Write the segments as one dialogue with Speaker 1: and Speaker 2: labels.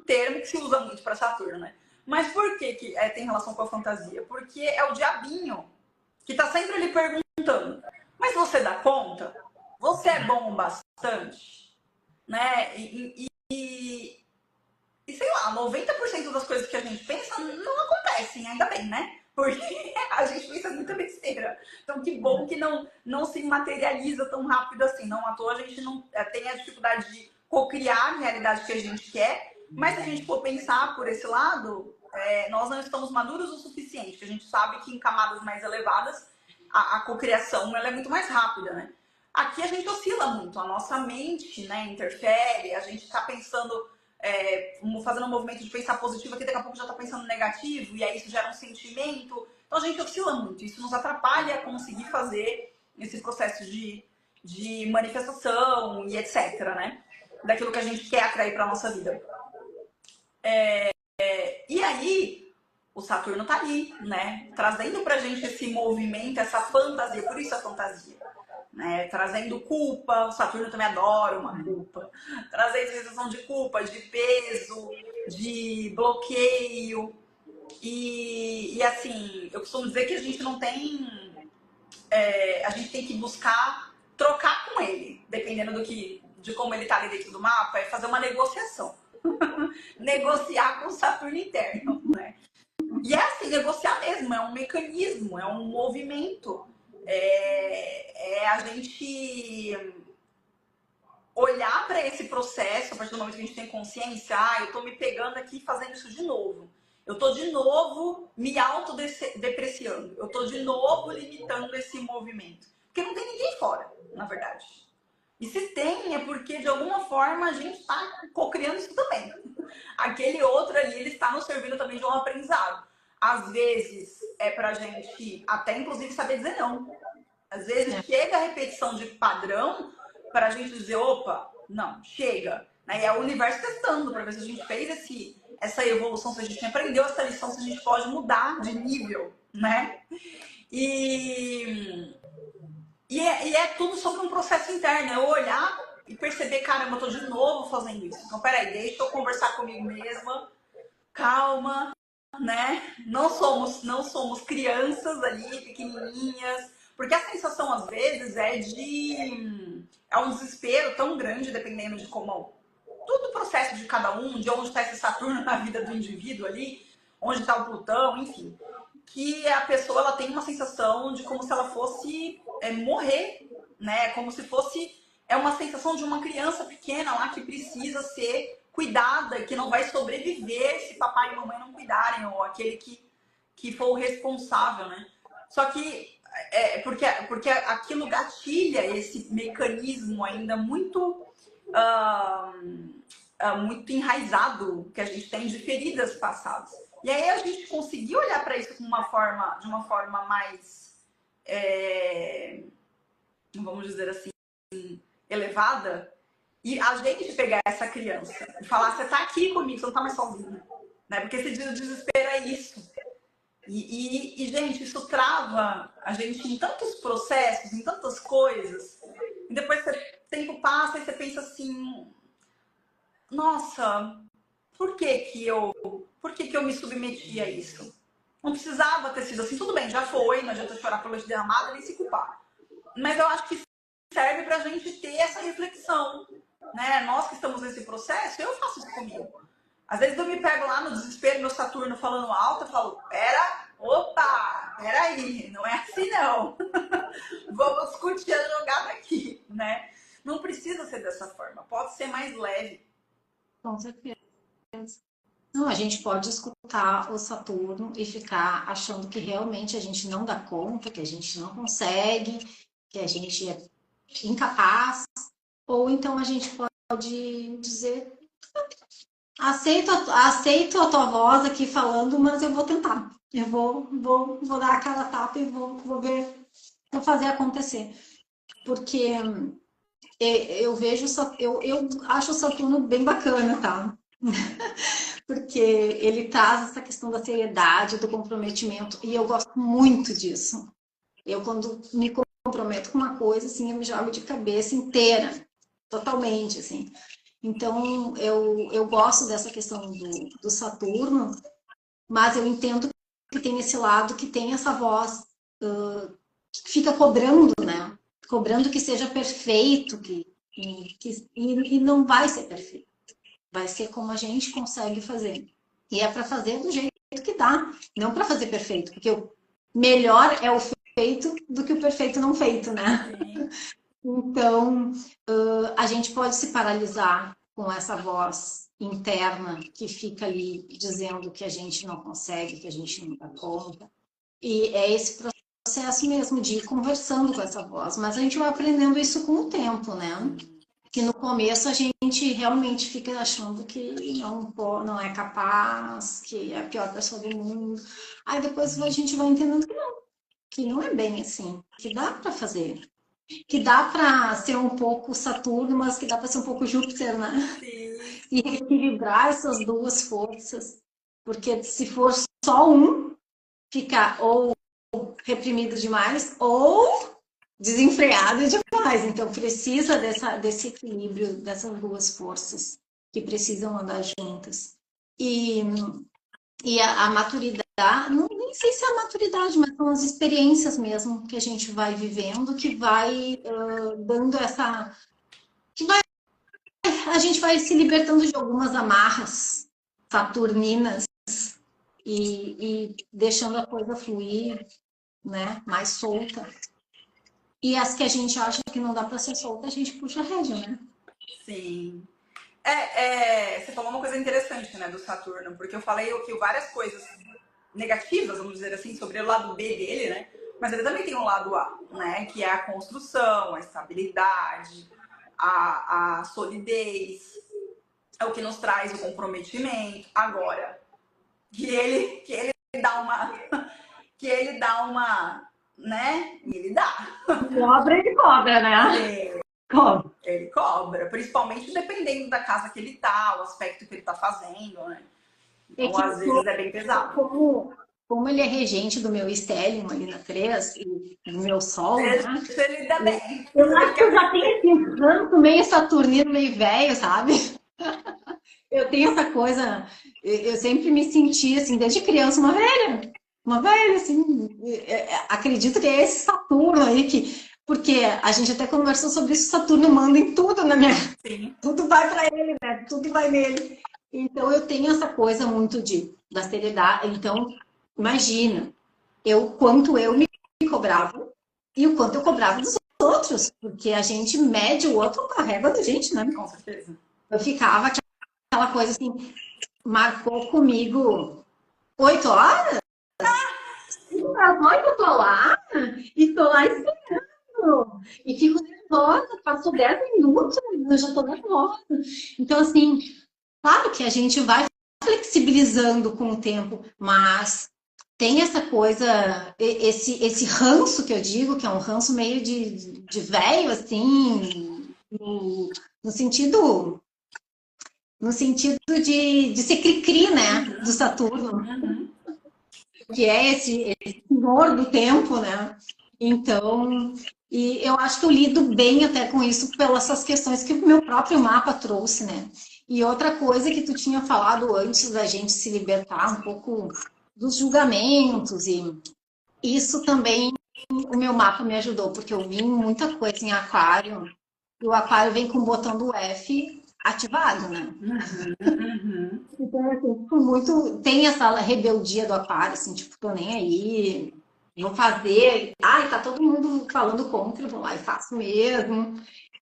Speaker 1: termo que se usa muito para Saturno, né? Mas por que, tem relação com a fantasia? Porque é o diabinho que tá sempre ali perguntando, mas você dá conta? Você é bom o bastante? Né? E sei lá, 90% das coisas que a gente pensa não acontecem, ainda bem, né? Porque a gente pensa muita besteira. Então, que bom que não se materializa tão rápido assim. Não à toa a gente não tem a dificuldade de cocriar a realidade que a gente quer. Mas se a gente for pensar por esse lado, nós não estamos maduros o suficiente. A gente sabe que em camadas mais elevadas a cocriação ela é muito mais rápida, né? Aqui a gente oscila muito, a nossa mente, né, interfere, a gente está pensando, fazendo um movimento de pensar positivo aqui, daqui a pouco já está pensando negativo, e aí isso gera um sentimento. Então a gente oscila muito, isso nos atrapalha a conseguir fazer esse processo de manifestação e etc, né? Daquilo que a gente quer atrair para a nossa vida. E aí, o Saturno tá ali, né? Trazendo pra gente esse movimento, essa fantasia, por isso a fantasia. Né? Trazendo culpa, o Saturno também adora uma culpa. Trazendo sensação de culpa, de peso, de bloqueio. E assim, eu costumo dizer que a gente não tem... a gente tem que buscar trocar com ele, dependendo de como ele tá ali dentro do mapa, é fazer uma negociação. Negociar com o Saturno interno, né? E é assim, negociar mesmo, é um mecanismo, é um movimento. É a gente olhar para esse processo, a partir do momento que a gente tem consciência, eu tô me pegando aqui fazendo isso de novo. Eu tô de novo me autodepreciando. Eu tô de novo limitando esse movimento. Porque não tem ninguém fora, na verdade. E se tem, é porque de alguma forma a gente está co-criando isso também. Aquele outro ali, ele está nos servindo também de um aprendizado. Às vezes é pra gente até inclusive saber dizer não. Às vezes chega a repetição de padrão pra gente dizer, opa, não, chega. Né? E é o universo testando pra ver se a gente fez essa evolução, se a gente aprendeu essa lição, se a gente pode mudar de nível, né? E é tudo sobre um processo interno, é olhar e perceber, caramba, eu tô de novo fazendo isso. Então, peraí, deixa eu conversar comigo mesma, calma, né? Não somos crianças ali, pequenininhas, porque a sensação, às vezes, é um desespero tão grande, dependendo de como... Todo o processo de cada um, de onde está esse Saturno na vida do indivíduo ali, onde está o Plutão, enfim, que a pessoa ela tem uma sensação de como se ela fosse morrer, né? Como se fosse uma sensação de uma criança pequena lá que precisa ser cuidada, que não vai sobreviver se papai e mamãe não cuidarem, ou aquele que for o responsável, né? Só que porque aquilo gatilha esse mecanismo ainda muito muito enraizado que a gente tem de feridas passadas. E aí a gente conseguiu olhar para isso de uma forma mais, vamos dizer assim, elevada, e a gente pegar essa criança e falar, você tá aqui comigo, você não tá mais sozinha. Né? Porque esse desespero é isso. E, gente, isso trava a gente em tantos processos, em tantas coisas. E depois o tempo passa e você pensa assim, nossa, por que eu me submeti a isso? Não precisava ter sido assim. Tudo bem, já foi, não adianta chorar pelo leite derramado nem se culpar. Mas eu acho que serve pra gente ter essa reflexão, né? Nós que estamos nesse processo, eu faço isso comigo. Às vezes eu me pego lá no desespero, meu Saturno falando alto, eu falo, peraí, não é assim não. Vamos discutir a jogada aqui, né? Não precisa ser dessa forma, pode ser mais leve.
Speaker 2: Com certeza. Não, a gente pode escutar o Saturno e ficar achando que realmente a gente não dá conta, que a gente não consegue, que a gente é incapaz, ou então a gente pode dizer, aceito a tua voz aqui falando, mas eu vou tentar. Eu vou dar aquela tapa e vou ver, vou fazer acontecer. Porque eu vejo, eu acho o Saturno bem bacana, tá? Porque ele traz essa questão da seriedade, do comprometimento, e eu gosto muito disso. Eu, quando me comprometo com uma coisa, assim, eu me jogo de cabeça inteira, totalmente, assim. Então, eu gosto dessa questão do Saturno, mas eu entendo que tem esse lado, que tem essa voz que fica cobrando, né? Cobrando que seja perfeito, e não vai ser perfeito. Vai ser como a gente consegue fazer. E é para fazer do jeito que dá, não para fazer perfeito, porque o melhor é o feito do que o perfeito não feito, né?
Speaker 1: Sim.
Speaker 2: Então, a gente pode se paralisar com essa voz interna que fica ali dizendo que a gente não consegue, que a gente não dá conta. E é esse processo mesmo de ir conversando com essa voz. Mas a gente vai aprendendo isso com o tempo, né? Que no começo a gente realmente fica achando que não é capaz, que é a pior pessoa do mundo. Aí depois a gente vai entendendo que não é bem assim, que dá para fazer. Que dá para ser um pouco Saturno, mas que dá para ser um pouco Júpiter, né?
Speaker 1: Sim.
Speaker 2: E equilibrar essas duas forças. Porque se for só um, fica ou reprimido demais ou desenfreado demais. Então precisa desse equilíbrio dessas duas forças que precisam andar juntas. E a maturidade, nem sei se é a maturidade, mas são as experiências mesmo que a gente vai vivendo, que vai dando essa. A gente vai se libertando de algumas amarras saturninas e deixando a coisa fluir, né, mais solta. E as que a gente acha que não dá para ser solta, a gente puxa a rédea, né?
Speaker 1: Sim. Você falou uma coisa interessante, né, do Saturno, porque eu falei que várias coisas negativas, vamos dizer assim, sobre o lado B dele, né? Mas ele também tem um lado A, né? Que é a construção, a estabilidade, a solidez, é o que nos traz o comprometimento. Agora, que ele dá uma, que ele dá uma, né? E ele dá.
Speaker 2: Cobra, ele cobra, né?
Speaker 1: É,
Speaker 2: Cobra.
Speaker 1: ele cobra, principalmente dependendo da casa que ele tá, o aspecto que ele tá fazendo, né?
Speaker 2: É
Speaker 1: Então,
Speaker 2: que
Speaker 1: às vezes é bem pesado.
Speaker 2: como ele é regente do meu stellium ali na 3, e do meu sol, né?
Speaker 1: Deixa ele dá bem.
Speaker 2: Eu acho que eu já tenho esse ranço meio saturnino, meio velho, sabe? Eu tenho essa coisa, eu sempre me senti, assim, desde criança, uma velha, assim, acredito que é esse Saturno aí, porque a gente até conversou sobre isso, Saturno manda em tudo na minha...
Speaker 1: Sim.
Speaker 2: Tudo vai para ele, né? Tudo vai nele. Então, eu tenho essa coisa muito da seriedade. Então, imagina, quanto eu me cobrava e o quanto eu cobrava dos outros, porque a gente mede o outro com a régua da gente, né?
Speaker 1: Com certeza.
Speaker 2: Eu ficava aquela coisa assim, marcou comigo 8 horas? Às 8 eu tô lá e tô lá esperando. E fico nervosa, passou 10 minutos, eu já tô nervosa. Então, assim, claro que a gente vai flexibilizando com o tempo, mas tem essa coisa, esse ranço que eu digo, que é um ranço meio de velho, assim, no sentido de ser cri-cri, né, do Saturno,
Speaker 1: Uhum.
Speaker 2: que é esse senhor do tempo, né? Então, e eu acho que eu lido bem até com isso pelas essas questões que o meu próprio mapa trouxe, né? E outra coisa que tu tinha falado antes da gente se libertar um pouco dos julgamentos, e isso também o meu mapa me ajudou, porque eu vi muita coisa em aquário, e o aquário vem com o botão do F ativado, né?
Speaker 1: Uhum.
Speaker 2: Então, assim, tipo, muito. Tem essa rebeldia do aquário, assim, tipo, tô nem aí, vou fazer. Ai, tá todo mundo falando contra, eu vou lá e faço mesmo.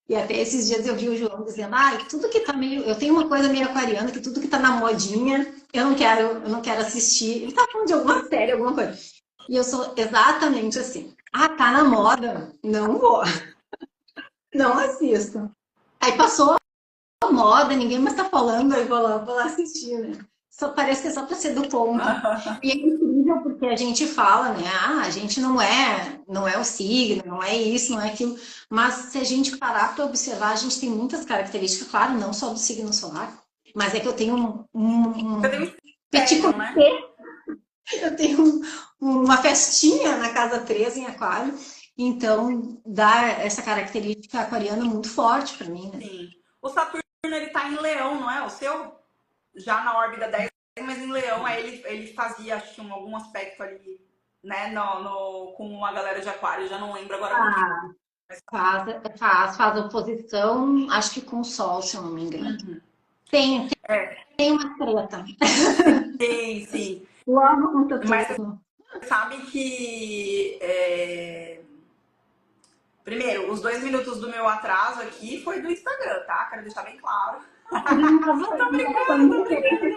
Speaker 2: E até esses dias eu vi o João dizendo, ai, tudo que tá meio. Eu tenho uma coisa meio aquariana, que tudo que tá na modinha, eu não quero assistir. Ele tá falando de alguma série, alguma coisa. E eu sou exatamente assim. Ah, tá na moda? Não vou. Não assisto. Aí passou moda, ninguém mais tá falando, aí vou lá assistir, né? Só parece que é só para ser do ponto. E é incrível porque a gente fala, né? Ah, a gente não é o signo, não é isso, não é aquilo. Mas se a gente parar para observar, a gente tem muitas características, claro, não só do signo solar, mas é que eu tenho
Speaker 1: Você tem um
Speaker 2: petit
Speaker 1: espelho, né?
Speaker 2: comité, eu tenho uma festinha na casa 3 em aquário, então dá essa característica aquariana muito forte para mim, né?
Speaker 1: Sim. O Saturno ele tá em Leão, não é? O seu? Já na órbita 10, mas em Leão, aí ele fazia, acho que algum aspecto ali, né, com uma galera de Aquário, já não lembro agora com quem. Mas...
Speaker 2: faz oposição, acho que com o Sol, se eu não me engano. Tem uma treta.
Speaker 1: Sim, sim.
Speaker 2: Logo com
Speaker 1: Mas
Speaker 2: Saturno.
Speaker 1: você sabe que... Primeiro, os 2 minutos do meu atraso aqui foi do Instagram, tá? Quero deixar bem claro. Tô brincando, tô brincando, tô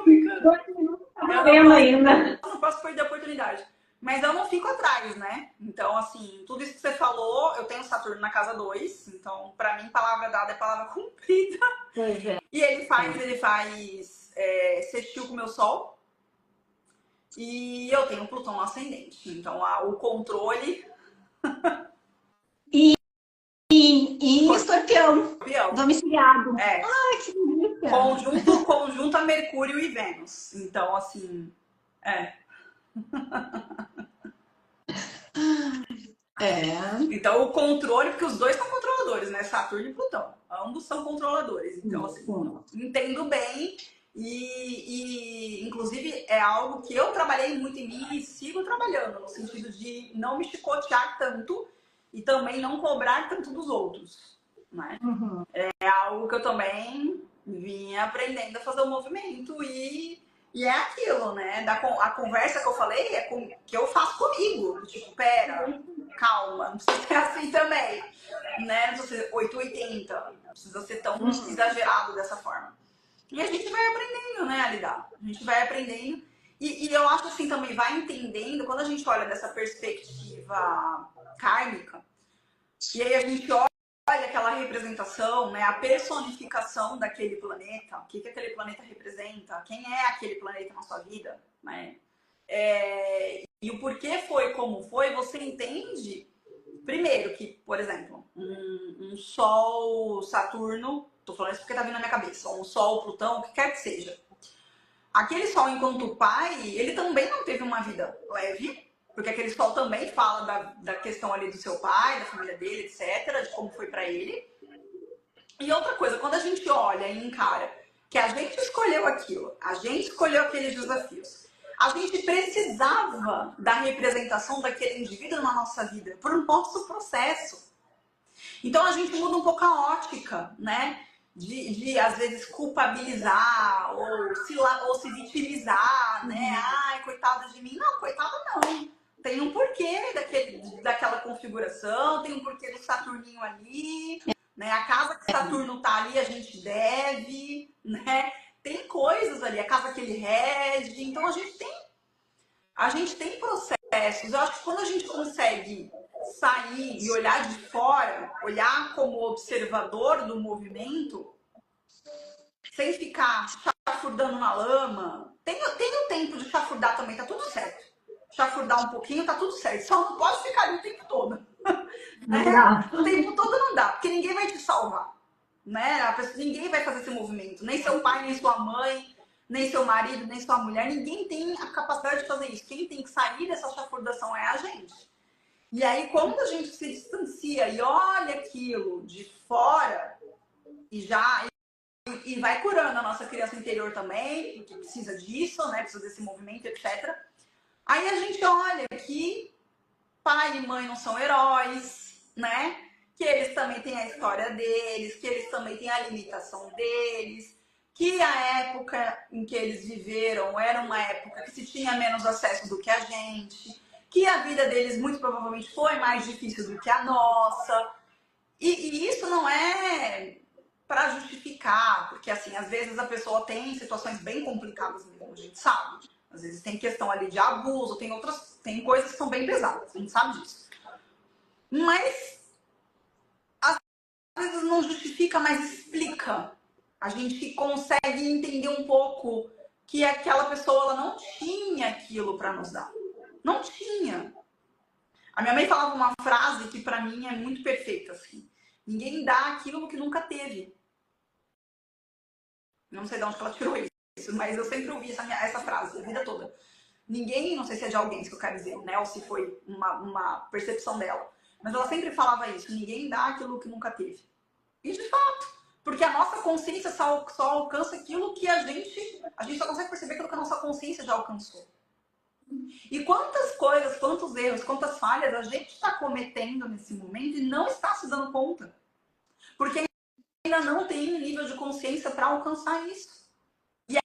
Speaker 1: brincando. Eu não posso perder a oportunidade. Mas eu não fico atrás, né? Então, assim, tudo isso que você falou, eu tenho Saturno na casa 2. Então, pra mim, palavra dada é palavra cumprida.
Speaker 2: Pois é.
Speaker 1: E ele faz sextil com o meu Sol. E eu tenho Plutão no ascendente. Então, o controle...
Speaker 2: E Escorpião. Domiciliado.
Speaker 1: É.
Speaker 2: Ai, que delícia.
Speaker 1: Conjunto a Mercúrio e Vênus. Então, assim, Então, o controle, porque os dois são controladores, né? Saturno e Plutão. Ambos são controladores. Então, assim, entendo bem. E, inclusive, é algo que eu trabalhei muito em mim e sigo trabalhando, no sentido de não me chicotear tanto e também não cobrar tanto dos outros, né? É algo que eu também vinha aprendendo a fazer o movimento e é aquilo, né? A conversa que eu falei é que eu faço comigo. Tipo, pera, calma, não precisa ser assim também, né? Não precisa ser 880, não precisa ser tão exagerado dessa forma. E a gente vai aprendendo, né, a lidar. A gente vai aprendendo. E eu acho assim também, vai entendendo, quando a gente olha dessa perspectiva kármica, e aí a gente olha aquela representação, né, a personificação daquele planeta, o que aquele planeta representa, quem é aquele planeta na sua vida, né? E o porquê foi como foi, você entende, primeiro, que, por exemplo, um Sol, Saturno, tô falando isso porque tá vindo na minha cabeça, um Sol, Plutão, o que quer que seja. Aquele Sol, enquanto pai, ele também não teve uma vida leve, porque aquele Sol também fala da questão ali do seu pai, da família dele, etc., de como foi pra ele. E outra coisa, quando a gente olha e encara que a gente escolheu aquilo, a gente escolheu aqueles desafios, a gente precisava da representação daquele indivíduo na nossa vida, para o nosso processo. Então a gente muda um pouco a ótica, né? De às vezes culpabilizar ou se vitimizar, né? Ai, coitada de mim. Não, coitada não. Tem um porquê daquela configuração, tem um porquê do Saturninho ali, né? A casa que Saturno tá ali, a gente deve, né? Tem coisas ali, a casa que ele rege. Então a gente tem processos. Eu acho que quando a gente consegue sair e olhar de fora, olhar como observador do movimento, sem ficar chafurdando na lama, tem o tempo de chafurdar também, tá tudo certo. Chafurdar um pouquinho, tá tudo certo. Só não pode ficar ali o tempo todo. Né? O tempo todo não dá, porque ninguém vai te salvar. Né? Ninguém vai fazer esse movimento. Nem seu pai, nem sua mãe, nem seu marido, nem sua mulher. Ninguém tem a capacidade de fazer isso. Quem tem que sair dessa chafurdação é a gente. E aí, quando a gente se distancia e olha aquilo de fora e vai curando a nossa criança interior também, porque precisa disso, né? Precisa desse movimento, etc. Aí a gente olha que pai e mãe não são heróis, né? Que eles também têm a história deles, que eles também têm a limitação deles, que a época em que eles viveram era uma época que se tinha menos acesso do que a gente, que a vida deles muito provavelmente foi mais difícil do que a nossa. E isso não é para justificar, porque assim, às vezes a pessoa tem situações bem complicadas mesmo, a gente sabe. Às vezes tem questão ali de abuso, tem coisas que são bem pesadas, a gente sabe disso. Mas às vezes não justifica, mas explica. A gente consegue entender um pouco que aquela pessoa ela não tinha aquilo para nos dar. Não tinha. A minha mãe falava uma frase que para mim é muito perfeita, assim. Ninguém dá aquilo que nunca teve. Não sei de onde ela tirou isso, mas eu sempre ouvi essa frase a vida toda. Ninguém, não sei se é de alguém que eu quero dizer, né? Ou se foi uma percepção dela. Mas ela sempre falava isso. Ninguém dá aquilo que nunca teve. E de fato, Porque a nossa consciência só alcança aquilo que a gente só consegue perceber aquilo que a nossa consciência já alcançou. E quantas coisas, quantos erros, quantas falhas a gente está cometendo nesse momento e não está se dando conta. Porque ainda não tem um nível de consciência para alcançar isso. E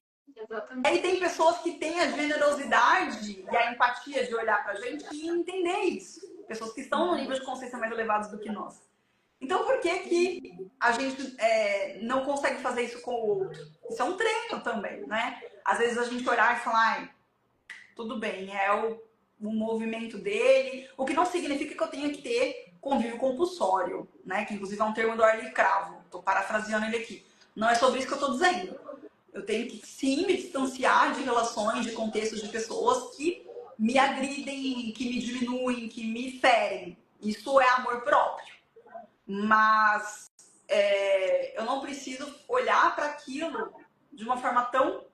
Speaker 1: aí tem pessoas que têm a generosidade e a empatia de olhar pra gente e entender isso. Pessoas que estão num nível de consciência mais elevado do que nós. Então, por que que a gente não consegue fazer isso com o outro? Isso é um treino também, né? Às vezes a gente olhar e falar, ai, tudo bem, é o movimento dele, o que não significa que eu tenha que ter convívio compulsório, né? Que inclusive é um termo do Arlie Cravo, estou parafraseando ele aqui. Não é sobre isso que eu estou dizendo. Eu tenho que sim me distanciar de relações, de contextos de pessoas que me agridem, que me diminuem, que me ferem. Isso é amor próprio. Mas eu não preciso olhar para aquilo de uma forma tão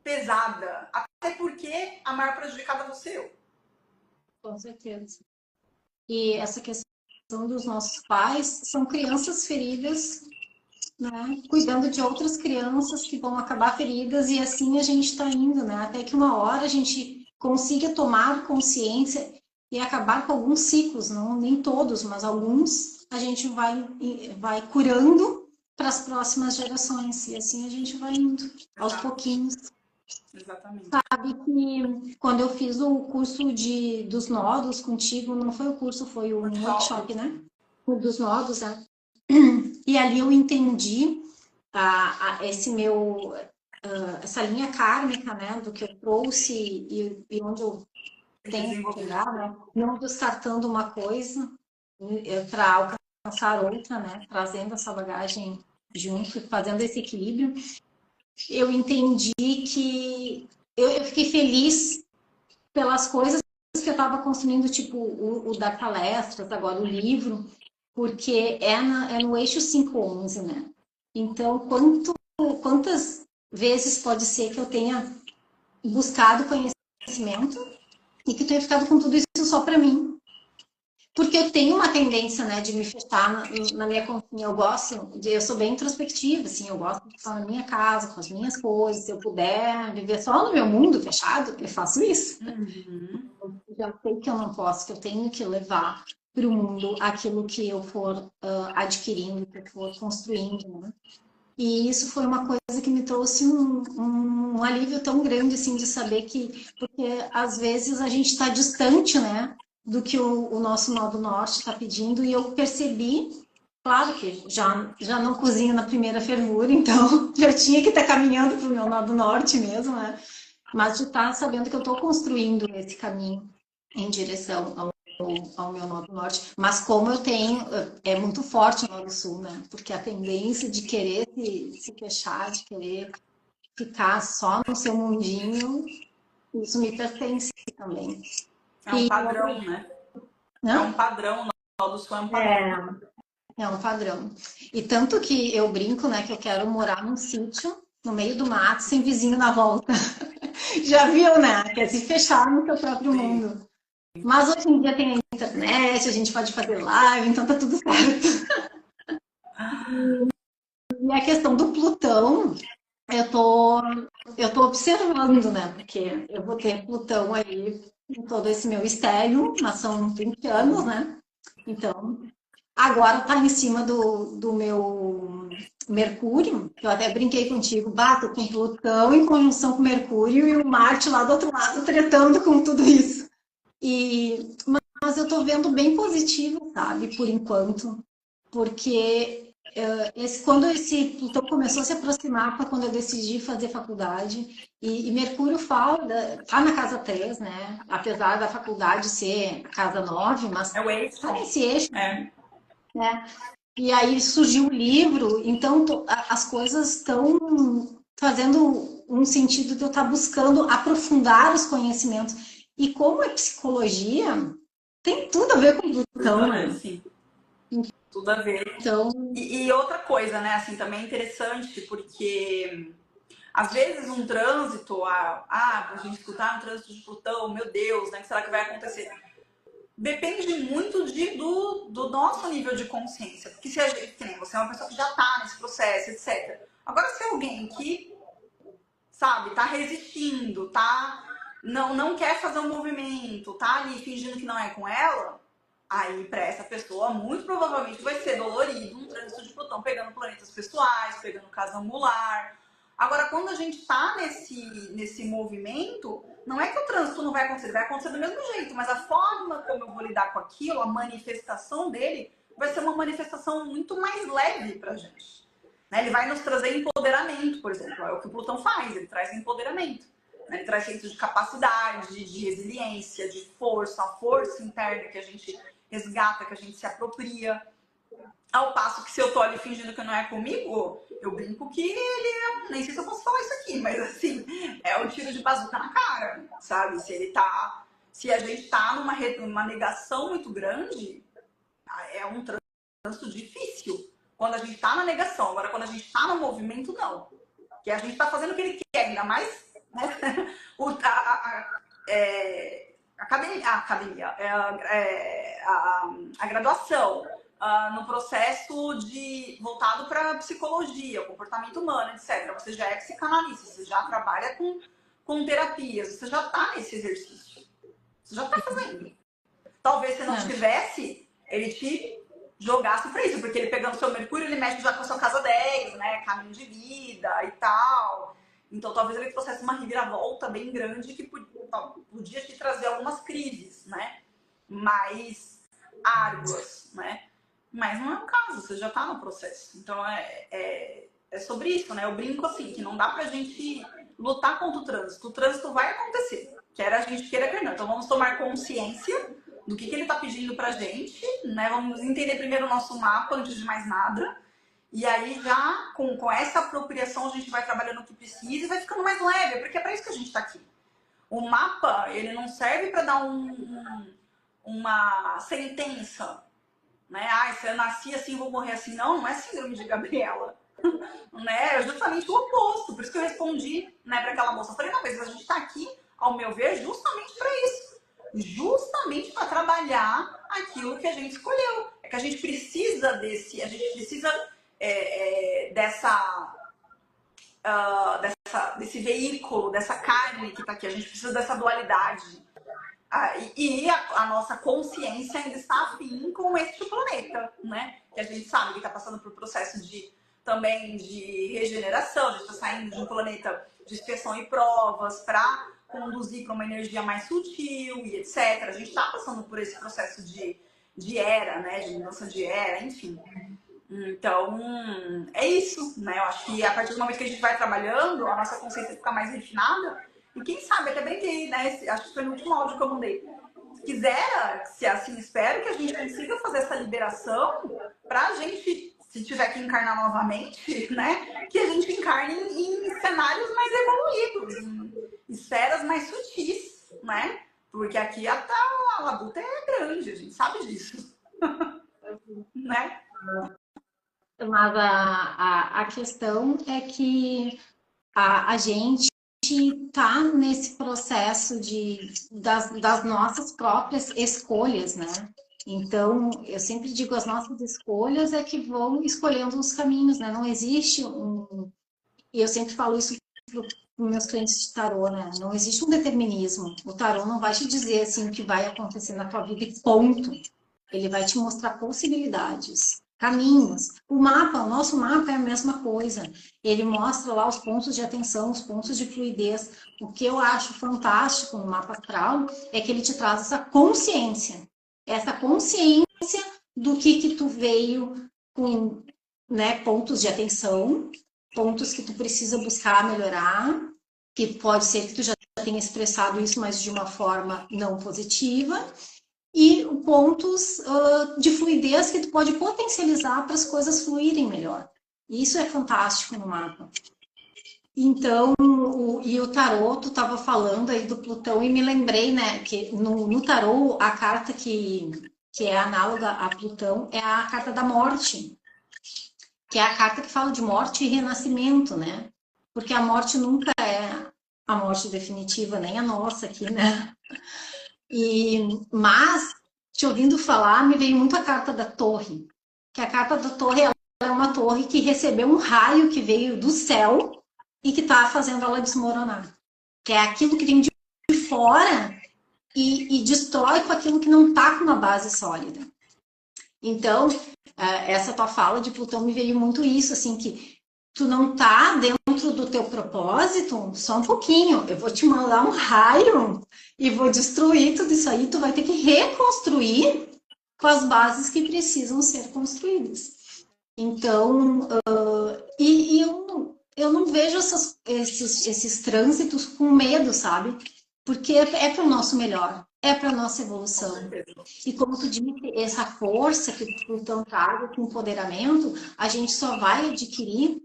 Speaker 1: pesada. Até porque a maior prejudicada vou ser eu.
Speaker 2: Com certeza. E essa questão dos nossos pais são crianças feridas, né? Cuidando de outras crianças que vão acabar feridas, e assim a gente está indo, né? Até que uma hora a gente consiga tomar consciência e acabar com alguns ciclos, não nem todos, mas alguns a gente vai curando para as próximas gerações, e assim a gente vai indo aos pouquinhos.
Speaker 1: Exatamente.
Speaker 2: Sabe que quando eu fiz o curso dos nodos contigo, não foi o curso, foi um workshop, né? O dos nodos, né? E ali eu entendi esse meu, essa linha kármica, né? Do que eu trouxe e onde eu tenho que chegar, né? Não descartando uma coisa para alcançar outra, né? Trazendo essa bagagem junto, fazendo esse equilíbrio. Eu entendi que eu fiquei feliz pelas coisas que eu estava construindo, tipo o da palestra, agora o livro, porque é no eixo 511, né? Então, quantas vezes pode ser que eu tenha buscado conhecimento e que tenha ficado com tudo isso só para mim? Porque eu tenho uma tendência, né, de me fechar na minha continha. Eu sou bem introspectiva, assim, eu gosto de estar na minha casa, com as minhas coisas. Se eu puder viver só no meu mundo fechado, eu faço isso.
Speaker 1: Uhum.
Speaker 2: Eu já sei que eu não posso, que eu tenho que levar para o mundo aquilo que eu for adquirindo, que eu for construindo, né? E isso foi uma coisa que me trouxe um alívio tão grande, assim, de saber que... Porque, às vezes, a gente está distante, né, do que o nosso nó do norte está pedindo. E eu percebi, claro que já não cozinho na primeira fervura, então já tinha que estar caminhando para o meu nó do norte mesmo, né? Mas de estar sabendo que eu estou construindo esse caminho em direção ao meu nó do norte, mas como eu tenho, é muito forte o nó do sul, né? Porque a tendência de querer se fechar, de querer ficar só no seu mundinho, isso me pertence também.
Speaker 1: É um padrão, né? É um padrão, o nó do sul é um padrão.
Speaker 2: É um padrão. E tanto que eu brinco, né, que eu quero morar num sítio, no meio do mato, sem vizinho na volta. Já viu, né? Quer se fechar no seu próprio mundo. Mas hoje em dia tem a internet, a gente pode fazer live, então tá tudo certo. E a questão do Plutão, eu tô observando, né? Porque eu vou ter Plutão aí em todo esse meu estélio, mas são 20 anos, né? Então, agora tá em cima do meu Mercúrio, que eu até brinquei contigo, bato com Plutão em conjunção com Mercúrio e o Marte lá do outro lado tretando com tudo isso. Mas eu tô vendo bem positivo, sabe, por enquanto, porque quando esse Plutão começou a se aproximar foi quando eu decidi fazer faculdade, e Mercúrio tá na casa 3, né, apesar da faculdade ser casa 9, mas
Speaker 1: É o eixo.
Speaker 2: tá nesse eixo, né? E aí surgiu o livro, então as coisas estão fazendo um sentido de eu estar buscando aprofundar os conhecimentos. E como é psicologia, tem tudo a ver com Plutão, né?
Speaker 1: Sim. Tudo a ver.
Speaker 2: Então...
Speaker 1: E outra coisa, né, assim, também é interessante, porque às vezes um trânsito, a gente escutar um trânsito de Plutão, meu Deus, né, o que será que vai acontecer? depende muito do nosso nível de consciência. Porque se a gente, que nem você é uma pessoa que já está nesse processo, etc. Agora, se é alguém que, sabe, tá resistindo, tá, não quer fazer um movimento, tá ali fingindo que não é com ela, aí para essa pessoa muito provavelmente vai ser dolorido um trânsito de Plutão pegando planetas pessoais, pegando casa angular. Agora, quando a gente está nesse movimento, não é que o trânsito não vai acontecer, vai acontecer do mesmo jeito, mas a forma como eu vou lidar com aquilo, a manifestação dele, vai ser uma manifestação muito mais leve pra gente. Né? Ele vai nos trazer empoderamento, por exemplo, é o que o Plutão faz, ele traz empoderamento. Né? Ele traz senso de capacidade, de resiliência, de força, a força interna que a gente resgata, que a gente se apropria. Ao passo que se eu tô ali fingindo que não é comigo, eu brinco que ele é, nem sei se eu posso falar isso aqui, mas assim, é um tiro de bazuca na cara, sabe? Se a gente tá numa negação muito grande, é um trânsito difícil. Quando a gente tá na negação, agora quando a gente tá no movimento, não. Que a gente tá fazendo o que ele quer, ainda mais, né? A graduação, no processo voltado para psicologia, comportamento humano, etc. Você já é psicanalista, você já trabalha com terapias, você já está nesse exercício. Você já está fazendo. Talvez se não tivesse, ele te jogasse para isso, porque ele pegando seu Mercúrio, ele mexe já com a sua casa 10, né? Caminho de vida e tal. Então talvez ele trouxesse uma reviravolta bem grande que podia te trazer algumas crises, né? Mais árduas, né? Mas não é o caso, você já tá no processo. Então é sobre isso, né? Eu brinco assim, que não dá pra gente lutar contra o trânsito. O trânsito vai acontecer, quer a gente queira, quer não. Então vamos tomar consciência do que ele tá pedindo pra gente, né? Vamos entender primeiro o nosso mapa antes de mais nada. E aí já com essa apropriação a gente vai trabalhando o que precisa e vai ficando mais leve, porque é pra isso que a gente tá aqui. O mapa, ele não serve pra dar uma sentença, né? Ah, se eu nasci assim, vou morrer assim. Não, não é síndrome de Gabriela. Né? É justamente o oposto. Por isso que eu respondi, né, para aquela moça. Eu falei, não, mas a gente está aqui, ao meu ver, justamente para isso. Justamente para trabalhar aquilo que a gente escolheu. É que a gente precisa a gente precisa desse veículo, dessa carne que está aqui. A gente precisa dessa dualidade. E a nossa consciência ainda está afim com este planeta, né? Que a gente sabe que está passando por processo também de regeneração, a gente está saindo de um planeta de expiação e provas para conduzir para uma energia mais sutil e etc. A gente está passando por esse processo de era, né? De mudança de era, enfim. Então, é isso, né? Eu acho que a partir do momento que a gente vai trabalhando, a nossa consciência fica mais refinada. E quem sabe, até brinquei, né? Acho que foi no último áudio que eu mandei. Se quiser, se assim espero, que a gente consiga fazer essa liberação pra gente, se tiver que encarnar novamente, né? Que a gente encarne em cenários mais evoluídos, em esferas mais sutis, né? Porque aqui a labuta é grande, a gente sabe disso. Né?
Speaker 2: Mas a questão é que a gente está nesse processo das nossas próprias escolhas, né? Então, eu sempre digo, as nossas escolhas é que vão escolhendo os caminhos, né? Não existe e eu sempre falo isso para os meus clientes de tarô, né? Não existe um determinismo. O tarô não vai te dizer, assim, o que vai acontecer na tua vida e ponto. Ele vai te mostrar possibilidades, caminhos. O nosso mapa é a mesma coisa. Ele mostra lá os pontos de atenção, os pontos de fluidez. O que eu acho fantástico no mapa astral é que ele te traz essa consciência do que tu veio com, né, pontos de atenção, pontos que tu precisa buscar melhorar, que pode ser que tu já tenha expressado isso, mas de uma forma não positiva, e pontos de fluidez que tu pode potencializar para as coisas fluírem melhor. E isso é fantástico no mapa. Então, e o tarô, tu estava falando aí do Plutão, e me lembrei, né, que no tarô, a carta que é análoga a Plutão é a carta da morte, que é a carta que fala de morte e renascimento, né? Porque a morte nunca é a morte definitiva, nem a nossa aqui, né? Mas te ouvindo falar, me veio muito a carta da torre. Que a carta da torre ela é uma torre que recebeu um raio que veio do céu e que está fazendo ela desmoronar. Que é aquilo que vem de fora e destrói com aquilo que não está com uma base sólida. Então, essa tua fala de Plutão me veio muito isso, assim, que tu não tá dentro do teu propósito, só um pouquinho, eu vou te mandar um raio e vou destruir tudo isso aí, tu vai ter que reconstruir com as bases que precisam ser construídas. Então, eu não vejo esses trânsitos com medo, sabe? Porque é para o nosso melhor, é para a nossa evolução. E como tu disse, essa força que o Plutão traz, esse empoderamento, a gente só vai adquirir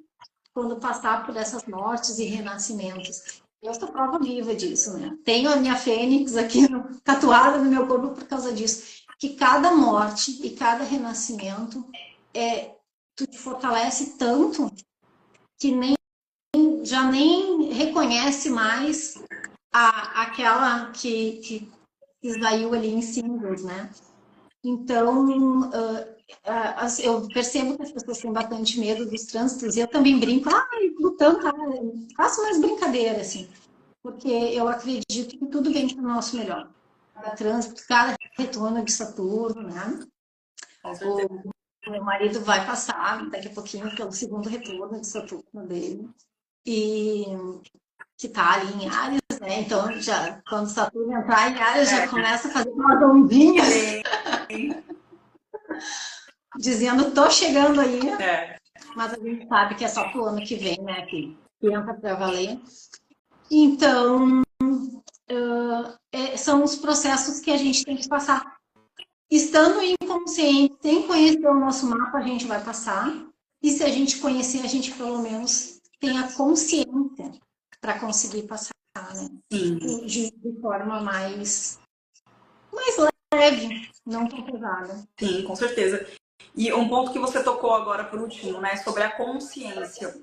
Speaker 2: quando passar por essas mortes e renascimentos. Eu sou prova viva disso, né? Tenho a minha fênix aqui tatuada no meu corpo por causa disso. Que cada morte e cada renascimento tu te fortalece tanto que já nem reconhece mais aquela que esvaiu ali em símbolos, né? Então, eu percebo que as pessoas têm bastante medo dos trânsitos e eu também brinco, Plutão, faço mais brincadeira, assim, porque eu acredito que tudo vem para o nosso melhor. Cada trânsito, cada retorno de Saturno, né? O meu marido vai passar daqui a pouquinho pelo segundo retorno de Saturno dele, e que está ali em Áries, né? Então, já, quando Saturno entrar em Áries, já começa a fazer umas ondinhas. Dizendo, tô chegando aí. Mas a gente sabe que é só pro ano que vem, né? Que entra para valer. Então, são os processos que a gente tem que passar. Estando inconsciente, sem conhecer o nosso mapa, a gente vai passar. E se a gente conhecer, a gente pelo menos tem a consciência para conseguir passar, né? De forma mais leve, não tão pesada.
Speaker 1: Sim, com certeza. E um ponto que você tocou agora por último, né, sobre a consciência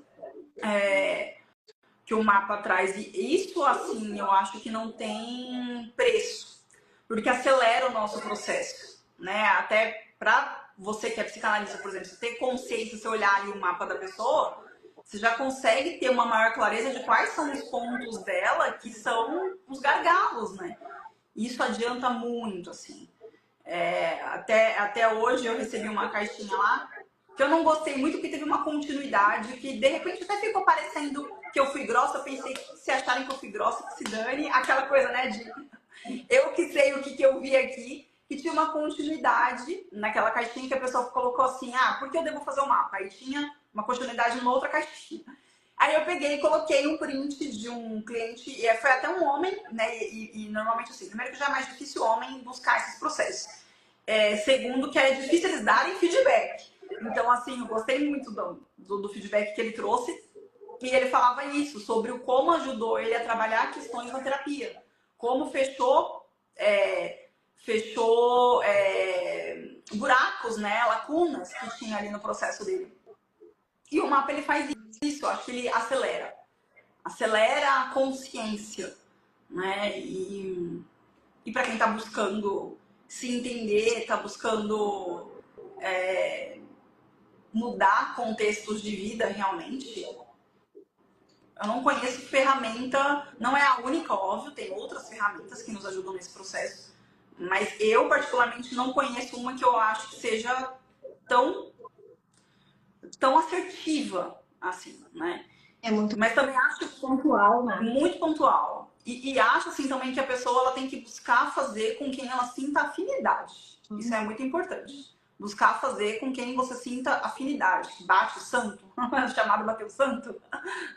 Speaker 1: que o mapa traz. E isso, assim, eu acho que não tem preço, porque acelera o nosso processo, né? Até para você que é psicanalista, por exemplo, você ter consciência, você olhar ali o mapa da pessoa, você já consegue ter uma maior clareza de quais são os pontos dela que são os gargalos, né? Isso adianta muito, assim. Até hoje eu recebi uma caixinha lá que eu não gostei muito, porque teve uma continuidade que de repente até ficou parecendo que eu fui grossa. Eu pensei que se acharem que eu fui grossa, que se dane, aquela coisa, né, de eu que sei o que eu vi aqui, que tinha uma continuidade naquela caixinha que a pessoa colocou assim, por que eu devo fazer o mapa? Aí tinha uma continuidade numa outra caixinha. Aí eu peguei e coloquei um print de um cliente, e foi até um homem, né? E normalmente assim, primeiro que já é mais difícil o homem buscar esses processos. Segundo, que é difícil eles darem feedback. Então, assim, eu gostei muito do feedback que ele trouxe. E ele falava isso, sobre o como ajudou ele a trabalhar questões na terapia. Como fechou buracos, né? Lacunas que tinha ali no processo dele. E o mapa, ele faz isso, eu acho que ele acelera a consciência, né? E para quem está buscando se entender, está buscando mudar contextos de vida realmente, eu não conheço ferramenta, não é a única, óbvio, tem outras ferramentas que nos ajudam nesse processo, mas eu particularmente não conheço uma que eu acho que seja tão assertiva assim, né? Mas também acho
Speaker 2: pontual, né?
Speaker 1: Muito pontual. E acho assim também que a pessoa ela tem que buscar fazer com quem ela sinta afinidade. Isso é muito importante. Buscar fazer com quem você sinta afinidade. Bate o santo, chamado bater o santo,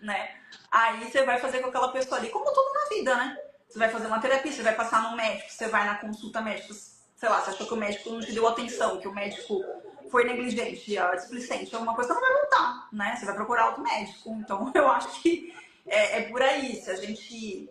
Speaker 1: né? Aí você vai fazer com aquela pessoa ali, como tudo na vida, né? Você vai fazer uma terapia, você vai passar no médico, você vai na consulta médica, sei lá, você achou que o médico não te deu atenção, que o médico foi negligente, displicente, alguma coisa, não vai voltar, né? Você vai procurar outro médico. Então, eu acho que é por aí. Se a gente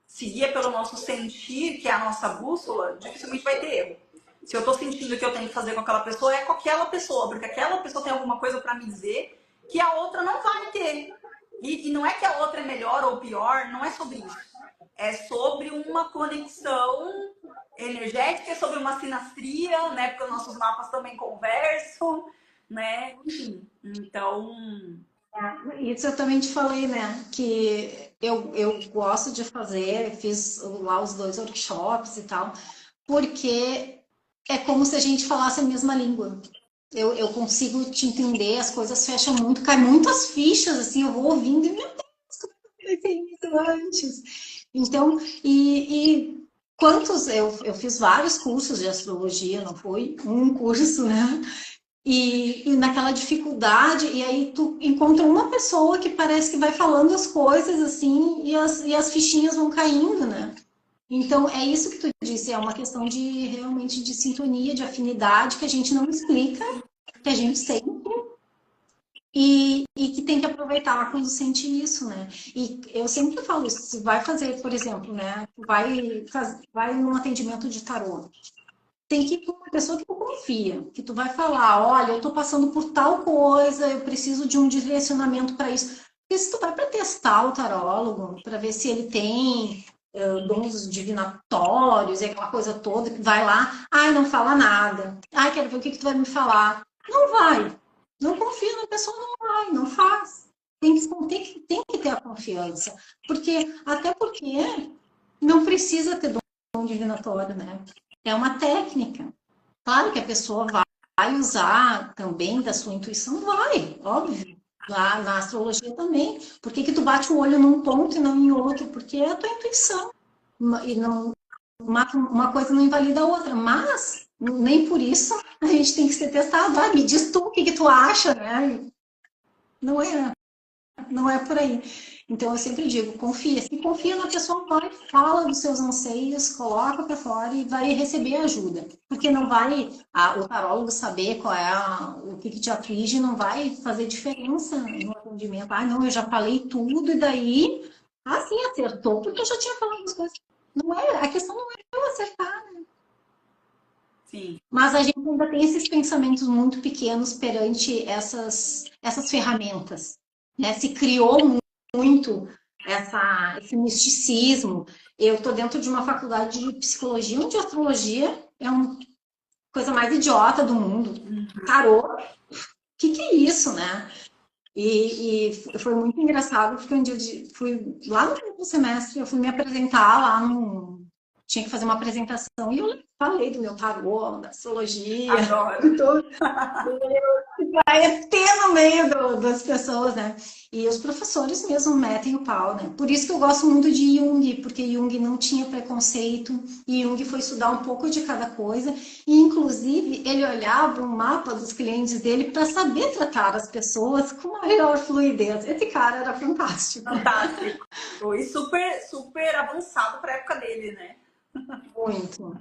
Speaker 1: seguir pelo nosso sentir, que é a nossa bússola, dificilmente vai ter erro. Se eu tô sentindo que eu tenho que fazer com aquela pessoa, é com aquela pessoa, porque aquela pessoa tem alguma coisa para me dizer que a outra não vai ter. E não é que a outra é melhor ou pior, não é sobre isso. É sobre uma conexão energética, é sobre uma sinastria, né? Porque os nossos mapas também conversam, né? Enfim, então,
Speaker 2: Isso eu também te falei, né? Que eu gosto de fazer, fiz lá os 2 workshops e tal, porque é como se a gente falasse a mesma língua. Eu consigo te entender, as coisas fecham muito, cai muitas fichas, assim, eu vou ouvindo e, meu Deus, como é que eu pensei nisso antes? Então, quantos, eu fiz vários cursos de astrologia, não foi um curso, né? E naquela dificuldade, e aí tu encontra uma pessoa que parece que vai falando as coisas assim, e as fichinhas vão caindo, né? Então, é isso que tu disse, é uma questão de realmente de sintonia, de afinidade, que a gente não explica, que a gente sente, e que tem que aproveitar quando sente isso, né? E eu sempre falo isso, se vai fazer, por exemplo, né? Vai num atendimento de tarô, tem que ir com uma pessoa que tu confia, que tu vai falar, olha, eu tô passando por tal coisa, eu preciso de um direcionamento para isso. Porque se tu vai para testar o tarólogo, para ver se ele tem dons divinatórios e aquela coisa toda, que vai lá, ai, não fala nada. Ai, quero ver o que que tu vai me falar. Não vai. Não confia na pessoa, não vai, não faz. Tem que ter a confiança. Até porque não precisa ter dom divinatório, né? É uma técnica. Claro que a pessoa vai usar também da sua intuição, vai, óbvio. Lá na astrologia também. Por que que tu bate o olho num ponto e não em outro? Porque é a tua intuição. E não, uma coisa não invalida a outra. Mas, nem por isso, a gente tem que ser testado. Ah, me diz tu o que que tu acha, né? Não é. Não é por aí. Então eu sempre digo, confia. Se confia na pessoa, vai, fala dos seus anseios, coloca para fora e vai receber ajuda. Porque não vai o tarólogo saber qual é o que te aflige, não vai fazer diferença no atendimento. Ah, não, eu já falei tudo e daí, sim, acertou, porque eu já tinha falado as coisas. Não é, a questão não é eu acertar,
Speaker 1: sim.
Speaker 2: mas a gente ainda tem esses pensamentos muito pequenos perante essas ferramentas, né? Se criou muito esse misticismo. Eu estou dentro de uma faculdade de psicologia, onde astrologia é uma coisa mais idiota do mundo. Tarô, o que é isso, né? E foi muito engraçado, porque um dia fui lá no primeiro semestre, eu fui me apresentar lá no. Tinha que fazer uma apresentação e eu falei do meu tarô, da astrologia,
Speaker 1: Adoro.
Speaker 2: de tudo. Vai ter no meio das pessoas, né? E os professores mesmo metem o pau, né? Por isso que eu gosto muito de Jung, porque Jung não tinha preconceito, e Jung foi estudar um pouco de cada coisa, e inclusive ele olhava o mapa dos clientes dele para saber tratar as pessoas com maior fluidez. Esse cara era fantástico.
Speaker 1: Fantástico. E super, super avançado para a época dele, né?
Speaker 2: Muito.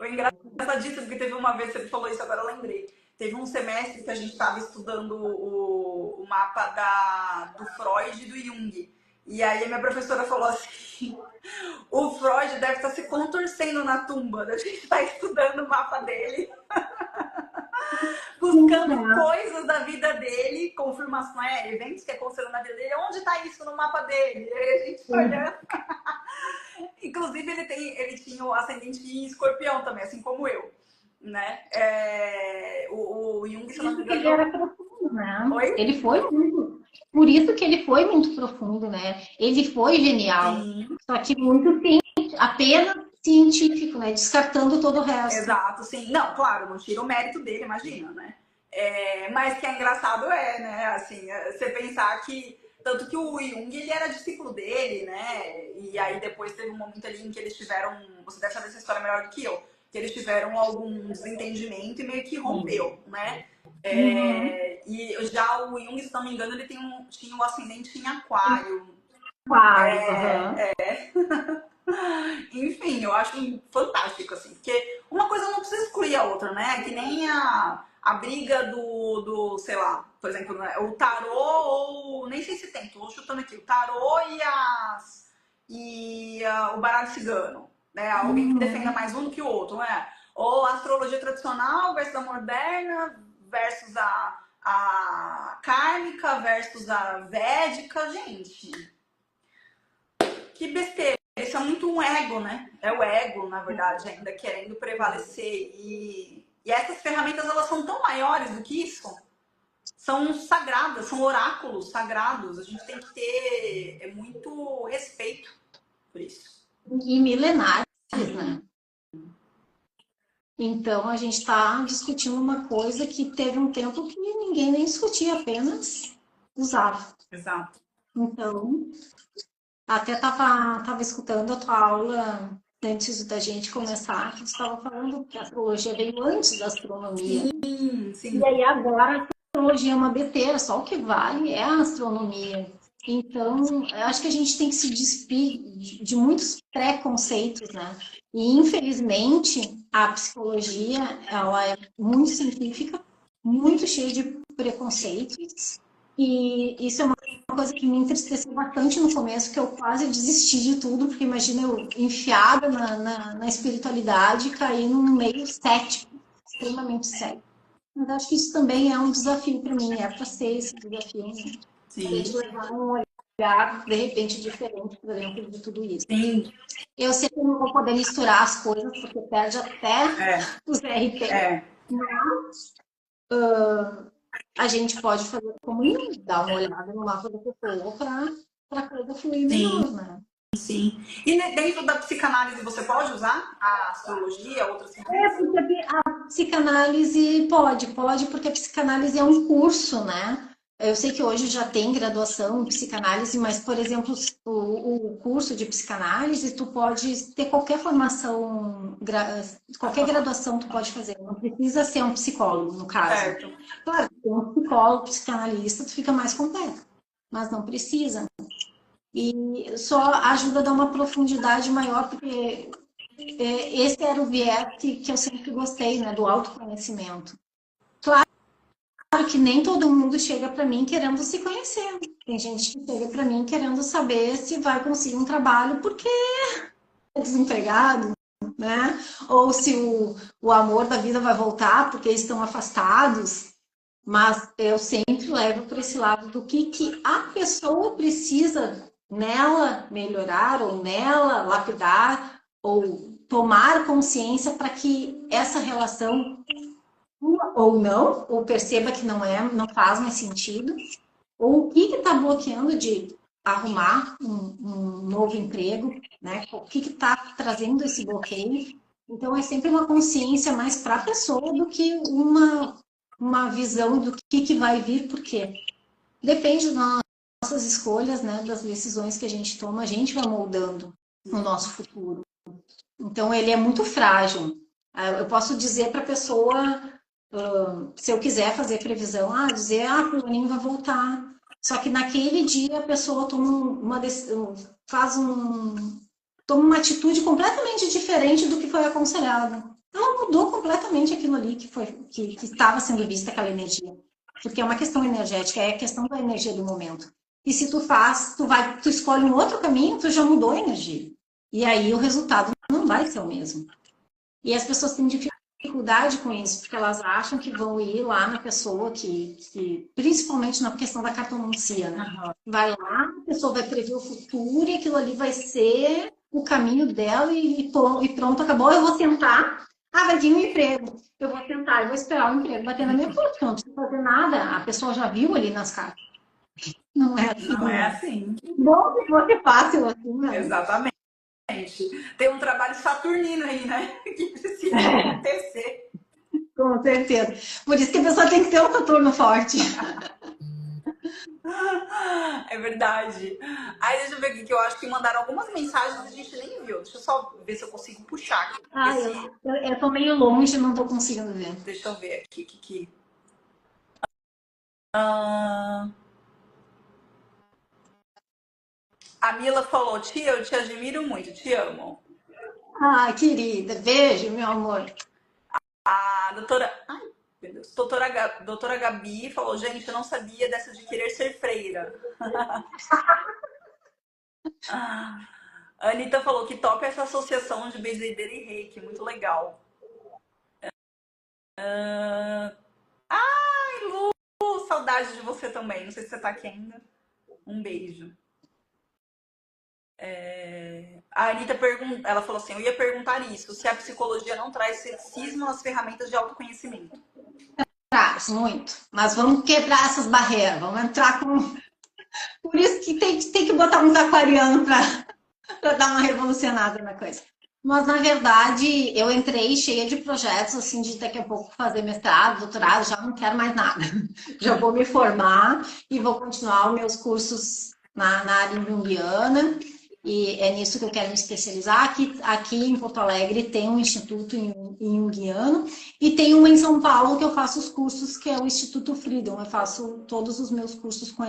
Speaker 1: O engraçadíssimo, porque teve uma vez, você falou isso, agora eu lembrei. Teve um semestre que a gente estava estudando o mapa do Freud e do Jung. E aí a minha professora falou assim: o Freud deve estar se contorcendo na tumba, a gente está estudando o mapa dele, buscando coisas da vida dele, confirmações, eventos que aconteceram na vida dele. Onde está isso no mapa dele? E aí a gente olhando. Inclusive, ele tinha o ascendente em escorpião também, assim como eu. Né? O Jung, se não me
Speaker 2: Ele
Speaker 1: engano.
Speaker 2: era profundo, né?
Speaker 1: Oi?
Speaker 2: Ele foi muito. Por isso que ele foi muito profundo, né? Ele foi genial.
Speaker 1: Sim,
Speaker 2: Só que muito apenas científico, né? Descartando todo o resto.
Speaker 1: exato, sim. Não, claro, não tira o mérito dele, imagina, né? Mas que é engraçado né? Assim, você pensar que. Tanto que o Jung, ele era discípulo dele, né? E aí depois teve um momento ali em que eles tiveram. Você deve saber essa história melhor do que eu. Que eles tiveram algum desentendimento e meio que rompeu, né?
Speaker 2: Uhum.
Speaker 1: E já o Jung, se não me engano, ele tinha um ascendente em aquário.
Speaker 2: Claro, uhum.
Speaker 1: Enfim, eu acho fantástico, assim, porque uma coisa não precisa excluir a outra, né? Que nem a briga sei lá, por exemplo, né? O tarô, ou nem sei se tem, tô chutando aqui, o tarô o baralho cigano, né? Alguém que defenda
Speaker 2: Uhum.
Speaker 1: mais um do que o outro, né? Ou a astrologia tradicional versus a moderna, versus a kármica versus a védica, gente. Que besteira. Isso isso é muito um ego, né? É o ego, na verdade, ainda querendo prevalecer. E essas ferramentas, elas são tão maiores do que isso. São sagradas, são oráculos sagrados. A gente tem que ter muito respeito por isso.
Speaker 2: E milenares, né? Então, a gente está discutindo uma coisa que teve um tempo que ninguém nem discutia, apenas usava.
Speaker 1: Exato.
Speaker 2: Então, até estava escutando a tua aula antes da gente começar, que tu estava falando que a astrologia veio antes da astronomia.
Speaker 1: Sim.
Speaker 2: E aí agora a astrologia é uma beteira, só o que vale é a astronomia. Então, eu acho que a gente tem que se despir de muitos preconceitos, né? E, infelizmente, a psicologia, ela é muito científica, muito cheia de preconceitos, e isso é uma coisa que me entristeceu bastante no começo, que eu quase desisti de tudo, porque imagina eu enfiada na espiritualidade e cair num meio cético, extremamente cético. Mas acho que isso também é um desafio para mim, é para ser esse desafio, né? A gente levar um olhar, de repente, diferente para dentro de tudo isso.
Speaker 1: Sim.
Speaker 2: Eu sei que não vou poder misturar as coisas, porque perde até os RT. Mas a gente pode fazer comunhão, dar uma olhada no mapa da pessoa para a coisa fluir melhor, né?
Speaker 1: Sim. E dentro da psicanálise você pode usar a astrologia, outras ferramentas?
Speaker 2: Porque a psicanálise pode, porque a psicanálise é um curso, né? Eu sei que hoje já tem graduação em psicanálise, mas, por exemplo, o curso de psicanálise, tu pode ter qualquer formação, qualquer graduação tu pode fazer, não precisa ser um psicólogo, no caso.
Speaker 1: Certo.
Speaker 2: Claro, tem um psicólogo, psicanalista, tu fica mais completo, mas não precisa. E só ajuda a dar uma profundidade maior, porque esse era o viés que eu sempre gostei, né, do autoconhecimento. Claro que nem todo mundo chega para mim querendo se conhecer. Tem gente que chega para mim querendo saber se vai conseguir um trabalho porque é desempregado, né? Ou se o amor da vida vai voltar porque estão afastados. Mas eu sempre levo para esse lado do que a pessoa precisa nela melhorar ou nela lapidar ou tomar consciência para que essa relação ou não, ou perceba que não faz mais sentido, ou o que está bloqueando de arrumar um novo emprego, né? O que está trazendo esse bloqueio. Então, é sempre uma consciência mais para a pessoa do que uma visão do que vai vir, porque depende das nossas escolhas, né? Das decisões que a gente toma, a gente vai moldando o nosso futuro. Então, ele é muito frágil. Eu posso dizer para a pessoa, se eu quiser fazer previsão, dizer, o fulaninho vai voltar. Só que naquele dia a pessoa toma uma decisão, toma uma atitude completamente diferente do que foi aconselhado. Ela mudou completamente aquilo ali que estava sendo vista, aquela energia. Porque é uma questão energética, é a questão da energia do momento. E se tu escolhe um outro caminho, tu já mudou a energia. E aí o resultado não vai ser o mesmo. E as pessoas têm dificuldade com isso, porque elas acham que vão ir lá na pessoa principalmente na questão da cartomancia, né? Vai lá, a pessoa vai prever o futuro e aquilo ali vai ser o caminho dela e pronto, acabou. Eu vou tentar. Vai vir um emprego. Eu vou tentar, eu vou esperar o emprego bater na minha porta, eu não preciso fazer nada. A pessoa já viu ali nas cartas. Não é assim.
Speaker 1: Não é assim.
Speaker 2: Bom que fosse fácil assim, né?
Speaker 1: Exatamente. Tem um trabalho saturnino aí, né? Que precisa acontecer.
Speaker 2: Com certeza. Por isso que a pessoa tem que ter um Saturno forte.
Speaker 1: É verdade. Aí deixa eu ver aqui, que eu acho que mandaram algumas mensagens e a gente nem viu. Deixa eu só ver se eu consigo puxar aqui.
Speaker 2: Eu tô meio longe, não tô conseguindo ver.
Speaker 1: Deixa eu ver aqui. A Mila falou, tia, eu te admiro muito, te amo.
Speaker 2: Querida, beijo, meu amor.
Speaker 1: A doutora... Ai, meu Deus. Doutora Gabi falou, gente, eu não sabia dessa de querer ser freira. A Anitta falou que top essa associação de benzedeira e reiki, muito legal. Ai, Lu, saudade de você também. Não sei se você tá aqui ainda. Um beijo. A Anitta ela falou assim, eu ia perguntar isso, se a psicologia não traz ceticismo nas ferramentas de autoconhecimento.
Speaker 2: Traz muito, mas vamos quebrar essas barreiras, vamos entrar com... Por isso que tem que botar uns aquarianos para dar uma revolucionada na coisa. Mas, na verdade, eu entrei cheia de projetos, assim, de daqui a pouco fazer mestrado, doutorado, já não quero mais nada. Já vou me formar e vou continuar os meus cursos na área junguiana. E é nisso que eu quero me especializar. Aqui em Porto Alegre tem um instituto em junguiano e tem um em São Paulo que eu faço os cursos, que é o Instituto Freedom. Eu faço todos os meus cursos com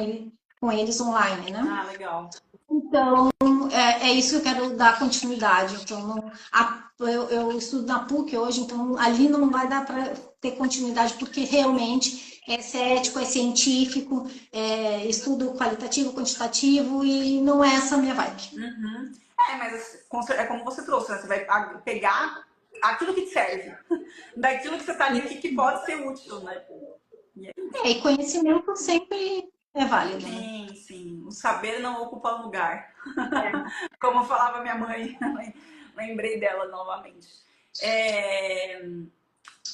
Speaker 2: eles online, né?
Speaker 1: Ah, legal.
Speaker 2: Então, é isso que eu quero dar continuidade. Então, eu estudo na PUC hoje, então ali não vai dar para ter continuidade, porque realmente é cético, é científico, é estudo qualitativo, quantitativo, e não é essa a minha vibe.
Speaker 1: Uhum. Mas é como você trouxe, né? Você vai pegar aquilo que te serve. Daquilo que você tá ali, o que pode ser útil, né?
Speaker 2: E conhecimento sempre é válido.
Speaker 1: Sim, sim. O saber não ocupa lugar. Como falava minha mãe, lembrei dela novamente.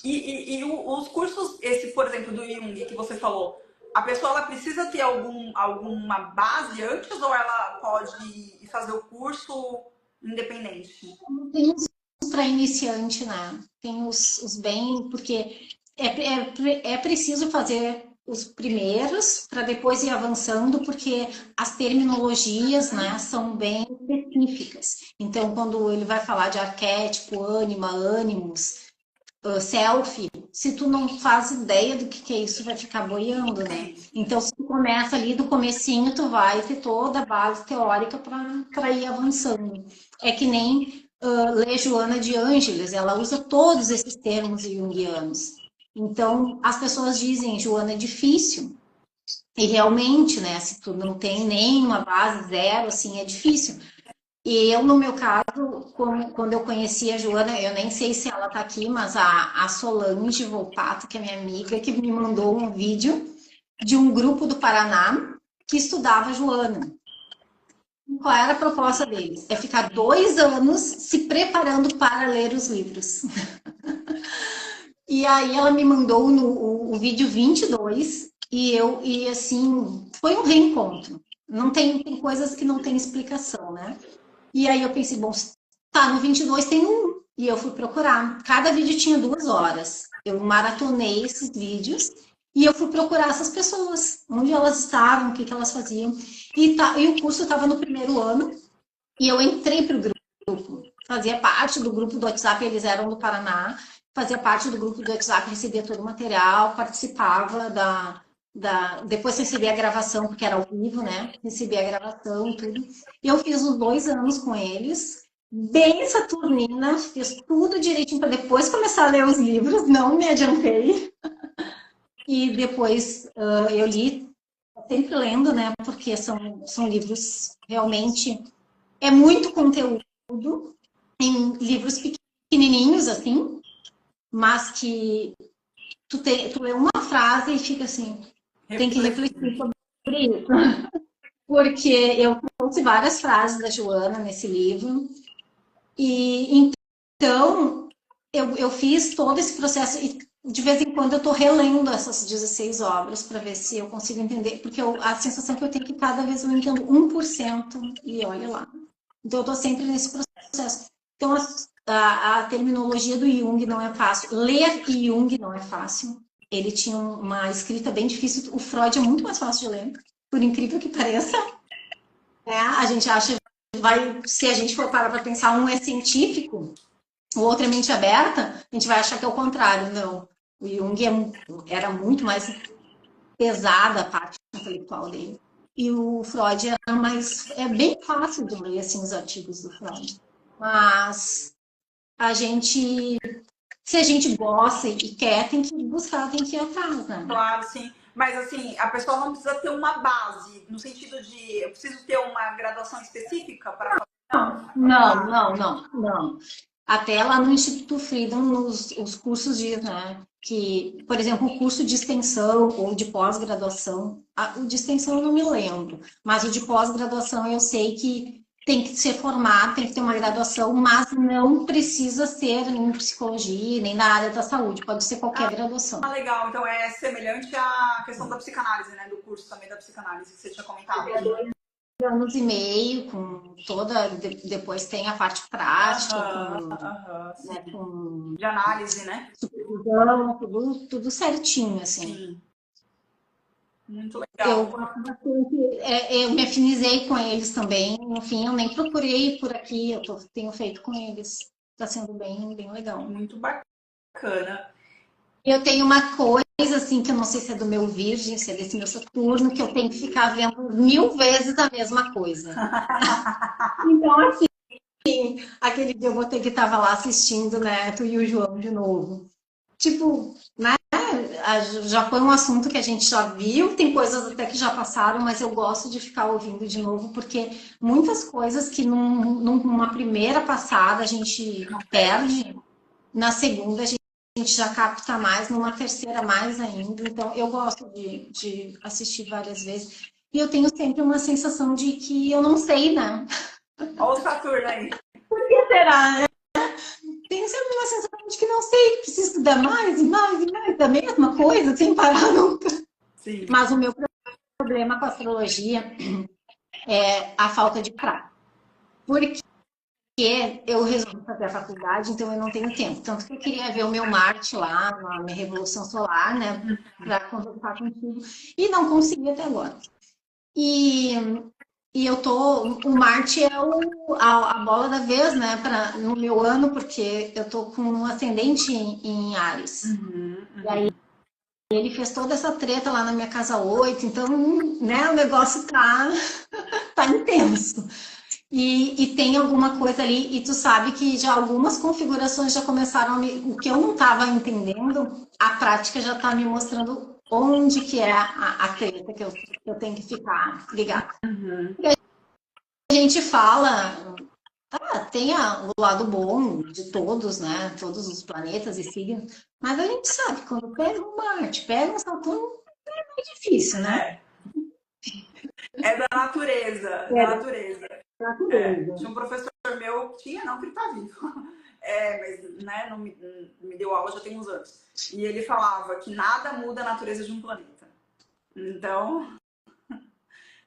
Speaker 1: E os cursos, por exemplo, do Jung, que você falou, a pessoa ela precisa ter alguma base antes ou ela pode ir fazer o curso independente?
Speaker 2: Tem uns para iniciante, né? Tem os bem, porque é preciso fazer os primeiros para depois ir avançando, porque as terminologias, né, são bem específicas. Então, quando ele vai falar de arquétipo, ânima, ânimos, self, se tu não faz ideia do que é isso, vai ficar boiando, né? Então, se tu começa ali do comecinho, tu vai ter toda a base teórica para ir avançando. É que nem ler Joana de Ângeles, ela usa todos esses termos junguianos. Então, as pessoas dizem, Joana, é difícil. E realmente, né, se tu não tem nenhuma base, zero, assim, é difícil. E eu, no meu caso, quando eu conheci a Joana, eu nem sei se ela tá aqui, mas a Solange Volpato, que é minha amiga, que me mandou um vídeo de um grupo do Paraná que estudava a Joana. Qual era a proposta deles? É ficar 2 anos se preparando para ler os livros. E aí ela me mandou o vídeo 22 e assim, foi um reencontro. Não tem coisas que não tem explicação, né? E aí eu pensei, bom, tá, no 22 tem um. E eu fui procurar. Cada vídeo tinha 2 horas. Eu maratonei esses vídeos e eu fui procurar essas pessoas. Onde elas estavam, o que elas faziam. E o curso estava no primeiro ano. E eu entrei para o grupo. Fazia parte do grupo do WhatsApp, eles eram do Paraná. Fazia parte do grupo do WhatsApp, recebia todo o material, participava depois recebi a gravação, porque era ao vivo, né? Recebi a gravação, tudo. E eu fiz os 2 anos com eles, bem saturnina, fiz tudo direitinho para depois começar a ler os livros, não me adiantei. E depois eu li, sempre lendo, né? Porque são livros realmente... É muito conteúdo, em livros pequenininhos, assim, mas que tu lê uma frase e fica assim... Tem que refletir sobre isso. Porque eu trouxe várias frases da Joana nesse livro. E então eu fiz todo esse processo e de vez em quando eu estou relendo essas 16 obras para ver se eu consigo entender, porque a sensação que eu tenho é que cada vez eu entendo 1% e olha lá. Então eu estou sempre nesse processo. Então a terminologia do Jung não é fácil. Ler Jung não é fácil. Ele tinha uma escrita bem difícil. O Freud é muito mais fácil de ler, por incrível que pareça. A gente acha, se a gente for parar para pensar, um é científico, o outro é mente aberta, a gente vai achar que é o contrário. Não. O Jung era muito mais pesada a parte intelectual dele. E o Freud é bem fácil de ler assim, os artigos do Freud. Mas se a gente gosta e quer, tem que buscar, tem que ir atrás, né?
Speaker 1: Claro, sim. Mas assim, a pessoa não precisa ter uma base, no sentido de eu preciso ter uma graduação específica para fazer.
Speaker 2: Não. Até lá no Instituto Freedom, os cursos diz, né? Que, por exemplo, o curso de extensão ou de pós-graduação, o de extensão eu não me lembro, mas o de pós-graduação eu sei que tem que ser formado, tem que ter uma graduação, mas não precisa ser em psicologia, nem na área da saúde, pode ser qualquer graduação.
Speaker 1: Ah, legal. Então é semelhante à questão da psicanálise, né? Do curso também da psicanálise que você tinha comentado aqui.
Speaker 2: 2 anos e meio, com toda. Depois tem a parte prática,
Speaker 1: Sim.
Speaker 2: com
Speaker 1: De análise, né?
Speaker 2: supervisão, tudo certinho, assim.
Speaker 1: Sim. Muito
Speaker 2: Eu
Speaker 1: legal.
Speaker 2: gosto bastante, eu me afinizei com eles também. No fim, eu nem procurei por aqui, tenho feito com eles. Está sendo bem, bem legal.
Speaker 1: Muito bacana.
Speaker 2: Eu tenho uma coisa, assim, que eu não sei se é do meu Virgem, se é desse meu Saturno, que eu tenho que ficar vendo 1000 vezes a mesma coisa. Então, assim, aquele dia eu vou ter que estar lá assistindo, né, tu e o João de novo. Tipo, né, já foi um assunto que a gente já viu, tem coisas até que já passaram, mas eu gosto de ficar ouvindo de novo, porque muitas coisas que numa primeira passada a gente perde, na segunda a gente já capta mais, numa terceira mais ainda. Então, eu gosto de assistir várias vezes. E eu tenho sempre uma sensação de que eu não sei, né?
Speaker 1: Olha o Saturno aí.
Speaker 2: Por que será, né? Tenho sempre uma sensação de que não sei, que preciso estudar mais e mais e mais da mesma coisa, sem parar nunca.
Speaker 1: Sim.
Speaker 2: Mas o meu problema com a astrologia é a falta de prática. Porque eu resolvi fazer a faculdade, então eu não tenho tempo. Tanto que eu queria ver o meu Marte lá, na minha Revolução Solar, né, para conversar contigo, e não consegui até agora. E o Marte é a bola da vez, né, no meu ano, porque eu tô com um ascendente em Áries. E aí ele fez toda essa treta lá na minha casa 8, então, né, o negócio tá intenso. E tem alguma coisa ali, e tu sabe que já algumas configurações já começaram o que eu não estava entendendo, a prática já está me mostrando onde que é a treta que eu tenho que ficar ligada. A gente fala, tem o lado bom de todos, né? Todos os planetas e signos, mas a gente sabe, quando pega um Marte, pega um Saturno, é mais difícil, né?
Speaker 1: É da natureza, da natureza. Tinha um professor meu, não, que ele tá vivo. Mas né, não me deu aula já tem uns anos. E ele falava que nada muda a natureza de um planeta. Então,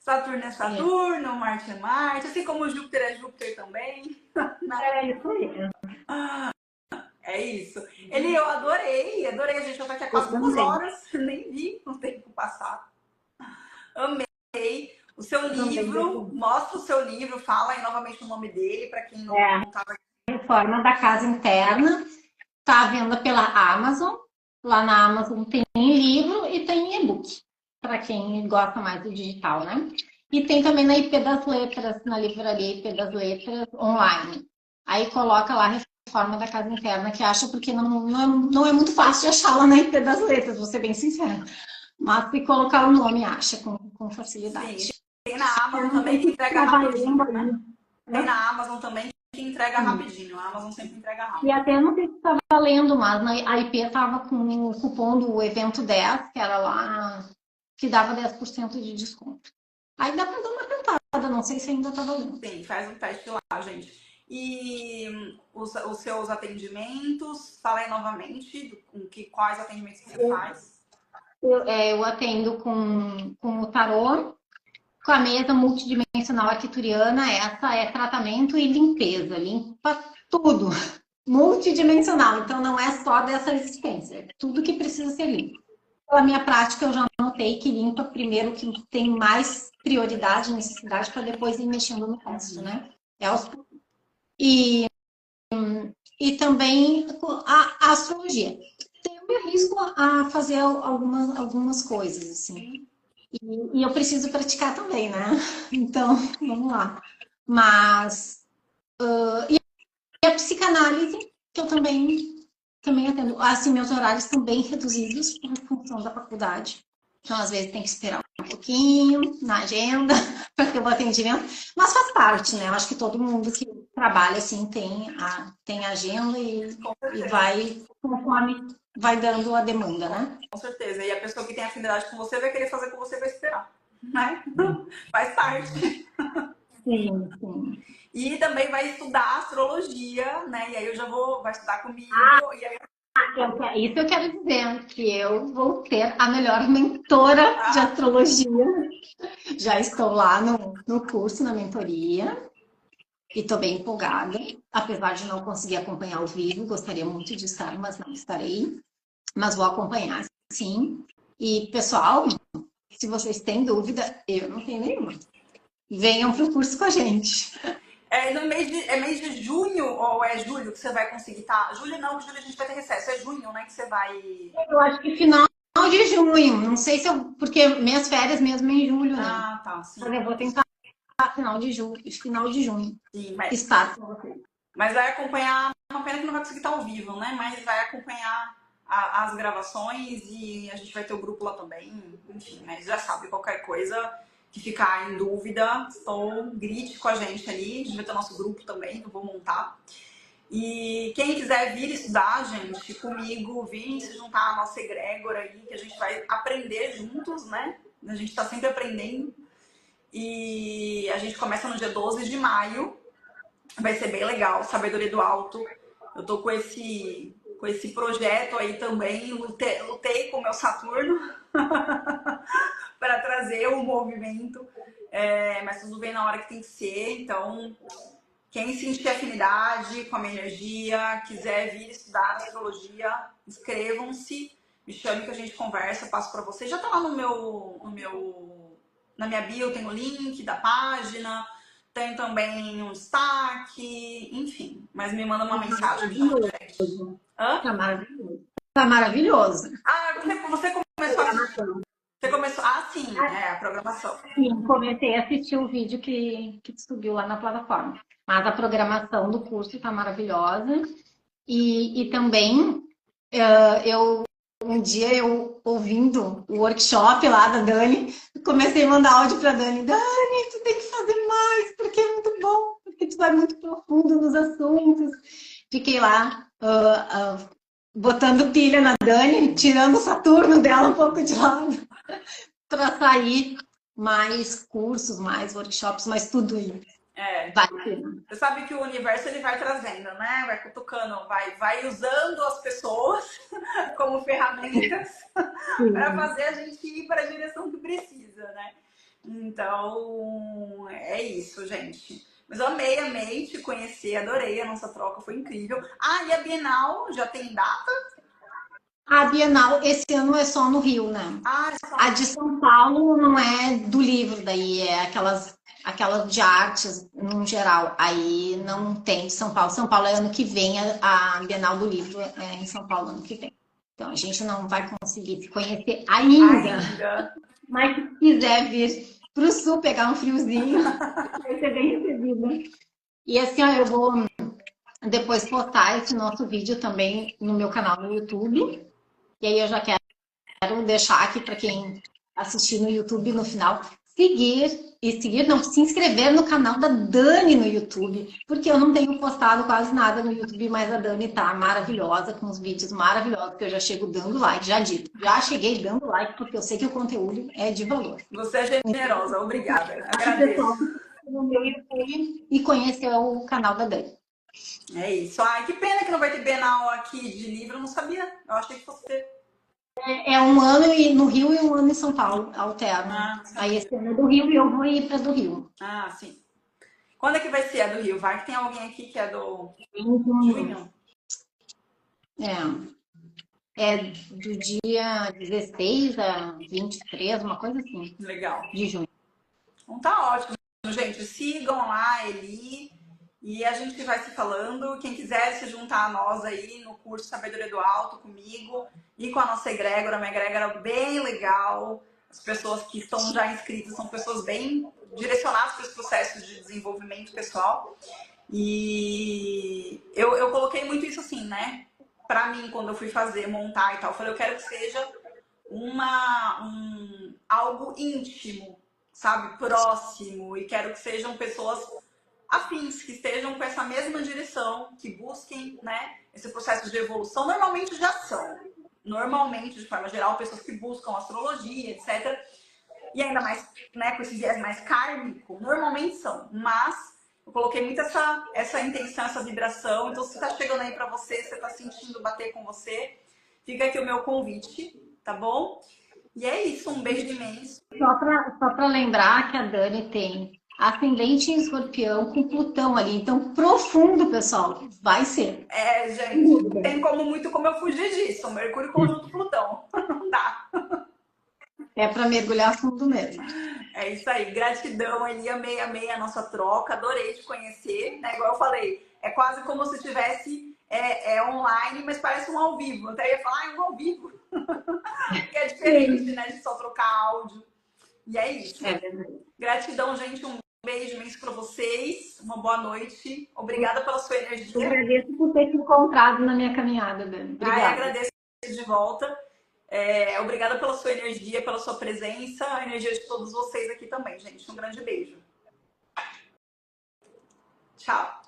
Speaker 1: Saturno é Saturno, Marte é Marte, assim como Júpiter é Júpiter também.
Speaker 2: É isso aí.
Speaker 1: É isso. Eu adorei. A gente já tá aqui há quase 2 horas, nem vi o tempo passar. Amei. O seu livro, mostra o seu livro, fala aí novamente o nome dele, para quem não estava aqui.
Speaker 2: Reforma da Casa Interna, está à venda pela Amazon. Lá na Amazon tem livro e tem e-book, para quem gosta mais do digital, né? E tem também na IP das Letras, na livraria IP das Letras, online. Aí coloca lá Reforma da Casa Interna, que acha, porque não é muito fácil de achar lá na IP das Letras, vou ser bem sincera. Mas se colocar o nome, acha com facilidade.
Speaker 1: Sim. Tem na Amazon também que entrega rapidinho, né? Tem na Amazon também que entrega rapidinho. A Amazon sempre entrega rápido.
Speaker 2: E até não sei se estava valendo, mas a IP estava com o cupom do evento 10, que era lá, que dava 10% de desconto. Aí dá para dar uma tentada, não sei se ainda está valendo.
Speaker 1: Sim, faz um teste lá, gente. E os seus atendimentos, fala aí novamente quais atendimentos que você faz.
Speaker 2: Eu atendo com o tarô, com a mesa multidimensional arquituriana. Essa é tratamento e limpeza, limpa tudo, multidimensional, então não é só dessa resistência, é tudo que precisa ser limpo. Pela minha prática, eu já notei que limpa primeiro o que tem mais prioridade, necessidade, para depois ir mexendo no resto, né? E também a astrologia. Eu me arrisco a fazer algumas coisas, assim. E eu preciso praticar também, né? Então, vamos lá. Mas... e a psicanálise, que eu também atendo. Assim, meus horários estão bem reduzidos por função da faculdade. Então, às vezes, tem que esperar um pouquinho na agenda para ter o atendimento. Mas faz parte, né? Eu acho que todo mundo que trabalha, assim, tem agenda e vai conforme vai dando a demanda, né?
Speaker 1: Com certeza. E a pessoa que tem afinidade com você vai querer fazer com você, vai esperar. Né? Faz parte.
Speaker 2: Sim, sim.
Speaker 1: E também vai estudar astrologia, né? E aí eu já vai estudar comigo. E aí,
Speaker 2: Isso eu quero dizer, que eu vou ser a melhor mentora de astrologia. Já estou lá no curso, na mentoria, e estou bem empolgada. Apesar de não conseguir acompanhar ao vivo, gostaria muito de estar, mas não estarei. Mas vou acompanhar, sim. E, pessoal, se vocês têm dúvida, eu não tenho nenhuma. Venham para o curso com a gente.
Speaker 1: no mês de junho ou é julho que você vai conseguir, tá? Julho não, julho a gente vai ter recesso. É junho, né, que você vai.
Speaker 2: Eu acho que final de junho. Não sei se eu. Porque minhas férias mesmo é em julho, né?
Speaker 1: Ah, tá, sim.
Speaker 2: Mas eu vou tentar final de julho.
Speaker 1: Sim,
Speaker 2: Estar com vocês.
Speaker 1: mas vai acompanhar. Uma pena que não vai conseguir estar ao vivo, né? Mas vai acompanhar as gravações e a gente vai ter o grupo lá também. Enfim, mas já sabe, qualquer coisa que ficar em dúvida, grite com a gente ali. A gente vai ter o nosso grupo também, que eu vou montar. E quem quiser vir estudar, gente, comigo, vir se juntar à nossa egrégora aí, que a gente vai aprender juntos, né? A gente tá sempre aprendendo. E a gente começa no dia 12 de maio. Vai ser bem legal, Sabedoria do Alto. Eu tô com esse projeto aí também. Lutei com o meu Saturno para trazer o movimento. Mas tudo bem na hora que tem que ser. Então, quem sentir afinidade com a minha energia, quiser vir estudar astrologia, inscrevam-se, me chame que a gente conversa, eu passo para vocês. Já tá lá na minha bio, tem o link da página, tem também um destaque, enfim. Mas me manda uma mensagem, me chama no direct.
Speaker 2: Tá maravilhoso. Tá maravilhoso.
Speaker 1: Ah, você começou a assistir. Você começou. Ah, sim, a programação.
Speaker 2: Sim, comecei a assistir o vídeo que tu subiu lá na plataforma. Mas a programação do curso tá maravilhosa. E também, um dia eu ouvindo o workshop lá da Dani, comecei a mandar áudio pra Dani. Dani, tu tem que fazer mais, porque é muito bom, porque tu vai muito profundo nos assuntos. Fiquei lá botando pilha na Dani, tirando o Saturno dela um pouco de lado, para sair mais cursos, mais workshops, mais tudo aí. Vai ter.
Speaker 1: Você sabe que o universo ele vai trazendo, né? Vai cutucando, vai usando as pessoas como ferramentas para fazer a gente ir para a direção que precisa, né? Então, é isso, gente. Mas eu amei te conhecer, adorei, a nossa troca foi incrível. Ah, e a Bienal já tem data?
Speaker 2: A Bienal esse ano é só no Rio, né? A de São Paulo não é do livro, daí é aquelas de artes no geral. Aí não tem de São Paulo. São Paulo é ano que vem, a Bienal do Livro é em São Paulo ano que vem. Então a gente não vai conseguir se conhecer ainda. Mas se quiser vir pro sul pegar um friozinho, vai ser bem recebida. E assim, ó, eu vou depois postar esse nosso vídeo também no meu canal no YouTube. E aí eu já quero deixar aqui para quem assistir no YouTube no final, se inscrever no canal da Dani no YouTube, porque eu não tenho postado quase nada no YouTube, mas a Dani tá maravilhosa, com os vídeos maravilhosos, que eu já chego dando like, já cheguei dando like, porque eu sei que o conteúdo é de valor.
Speaker 1: Você é generosa, obrigada, agradeço.
Speaker 2: No meu YouTube e conhecer o canal da Dani.
Speaker 1: É isso. Ai, que pena que não vai ter Bienal aqui de livro, eu não sabia. Eu achei que fosse ter.
Speaker 2: É um ano no Rio e um ano em São Paulo, alterno. Aí esse ano é do Rio e eu vou ir para do Rio.
Speaker 1: Ah, sim. Quando é que vai ser a do Rio? Vai que tem alguém aqui que é do junho?
Speaker 2: É do dia 16 a 23, uma coisa assim.
Speaker 1: Legal.
Speaker 2: De junho.
Speaker 1: Então tá ótimo, gente. Sigam lá a Eli e a gente vai se falando. Quem quiser se juntar a nós aí no curso Sabedoria do Alto comigo e com a nossa egrégora, uma egrégora bem legal. As pessoas que estão já inscritas são pessoas bem direcionadas para os processos de desenvolvimento pessoal. E eu coloquei muito isso assim, né? Para mim, quando eu fui montar e tal, eu falei, eu quero que seja algo íntimo, sabe? Próximo. E quero que sejam pessoas afins, que estejam com essa mesma direção, que busquem, né, esse processo de evolução. Normalmente já são. Normalmente, de forma geral, pessoas que buscam astrologia, etc. e ainda mais, né, com esse viés mais kármico, normalmente são. Mas eu coloquei muito essa intenção, essa vibração. Então, se tá chegando aí pra você, você tá sentindo bater com você, fica aqui o meu convite, tá bom? E é isso, um beijo imenso.
Speaker 2: Só para lembrar que a Dani tem ascendente em escorpião com Plutão ali. Então, profundo, pessoal. Vai ser.
Speaker 1: É, gente, não tem como muito como eu fugir disso. Mercúrio conjunto Plutão. Não dá.
Speaker 2: É para mergulhar fundo mesmo.
Speaker 1: É isso aí. Gratidão, Eli. Amei, amei a nossa troca. Adorei te conhecer. Né? Igual eu falei, é quase como se tivesse online, mas parece um ao vivo. Até ia falar, um ao vivo. Que é diferente, né? De só trocar áudio. E é isso.
Speaker 2: É verdade.
Speaker 1: Gratidão, gente. Um beijo imenso para vocês. Uma boa noite. Obrigada pela sua
Speaker 2: Eu
Speaker 1: energia.
Speaker 2: agradeço por ter te encontrado na minha caminhada, Dani. Obrigada.
Speaker 1: Agradeço de volta. Obrigada pela sua energia, pela sua presença, a energia de todos vocês aqui também, gente. Um grande beijo. Tchau.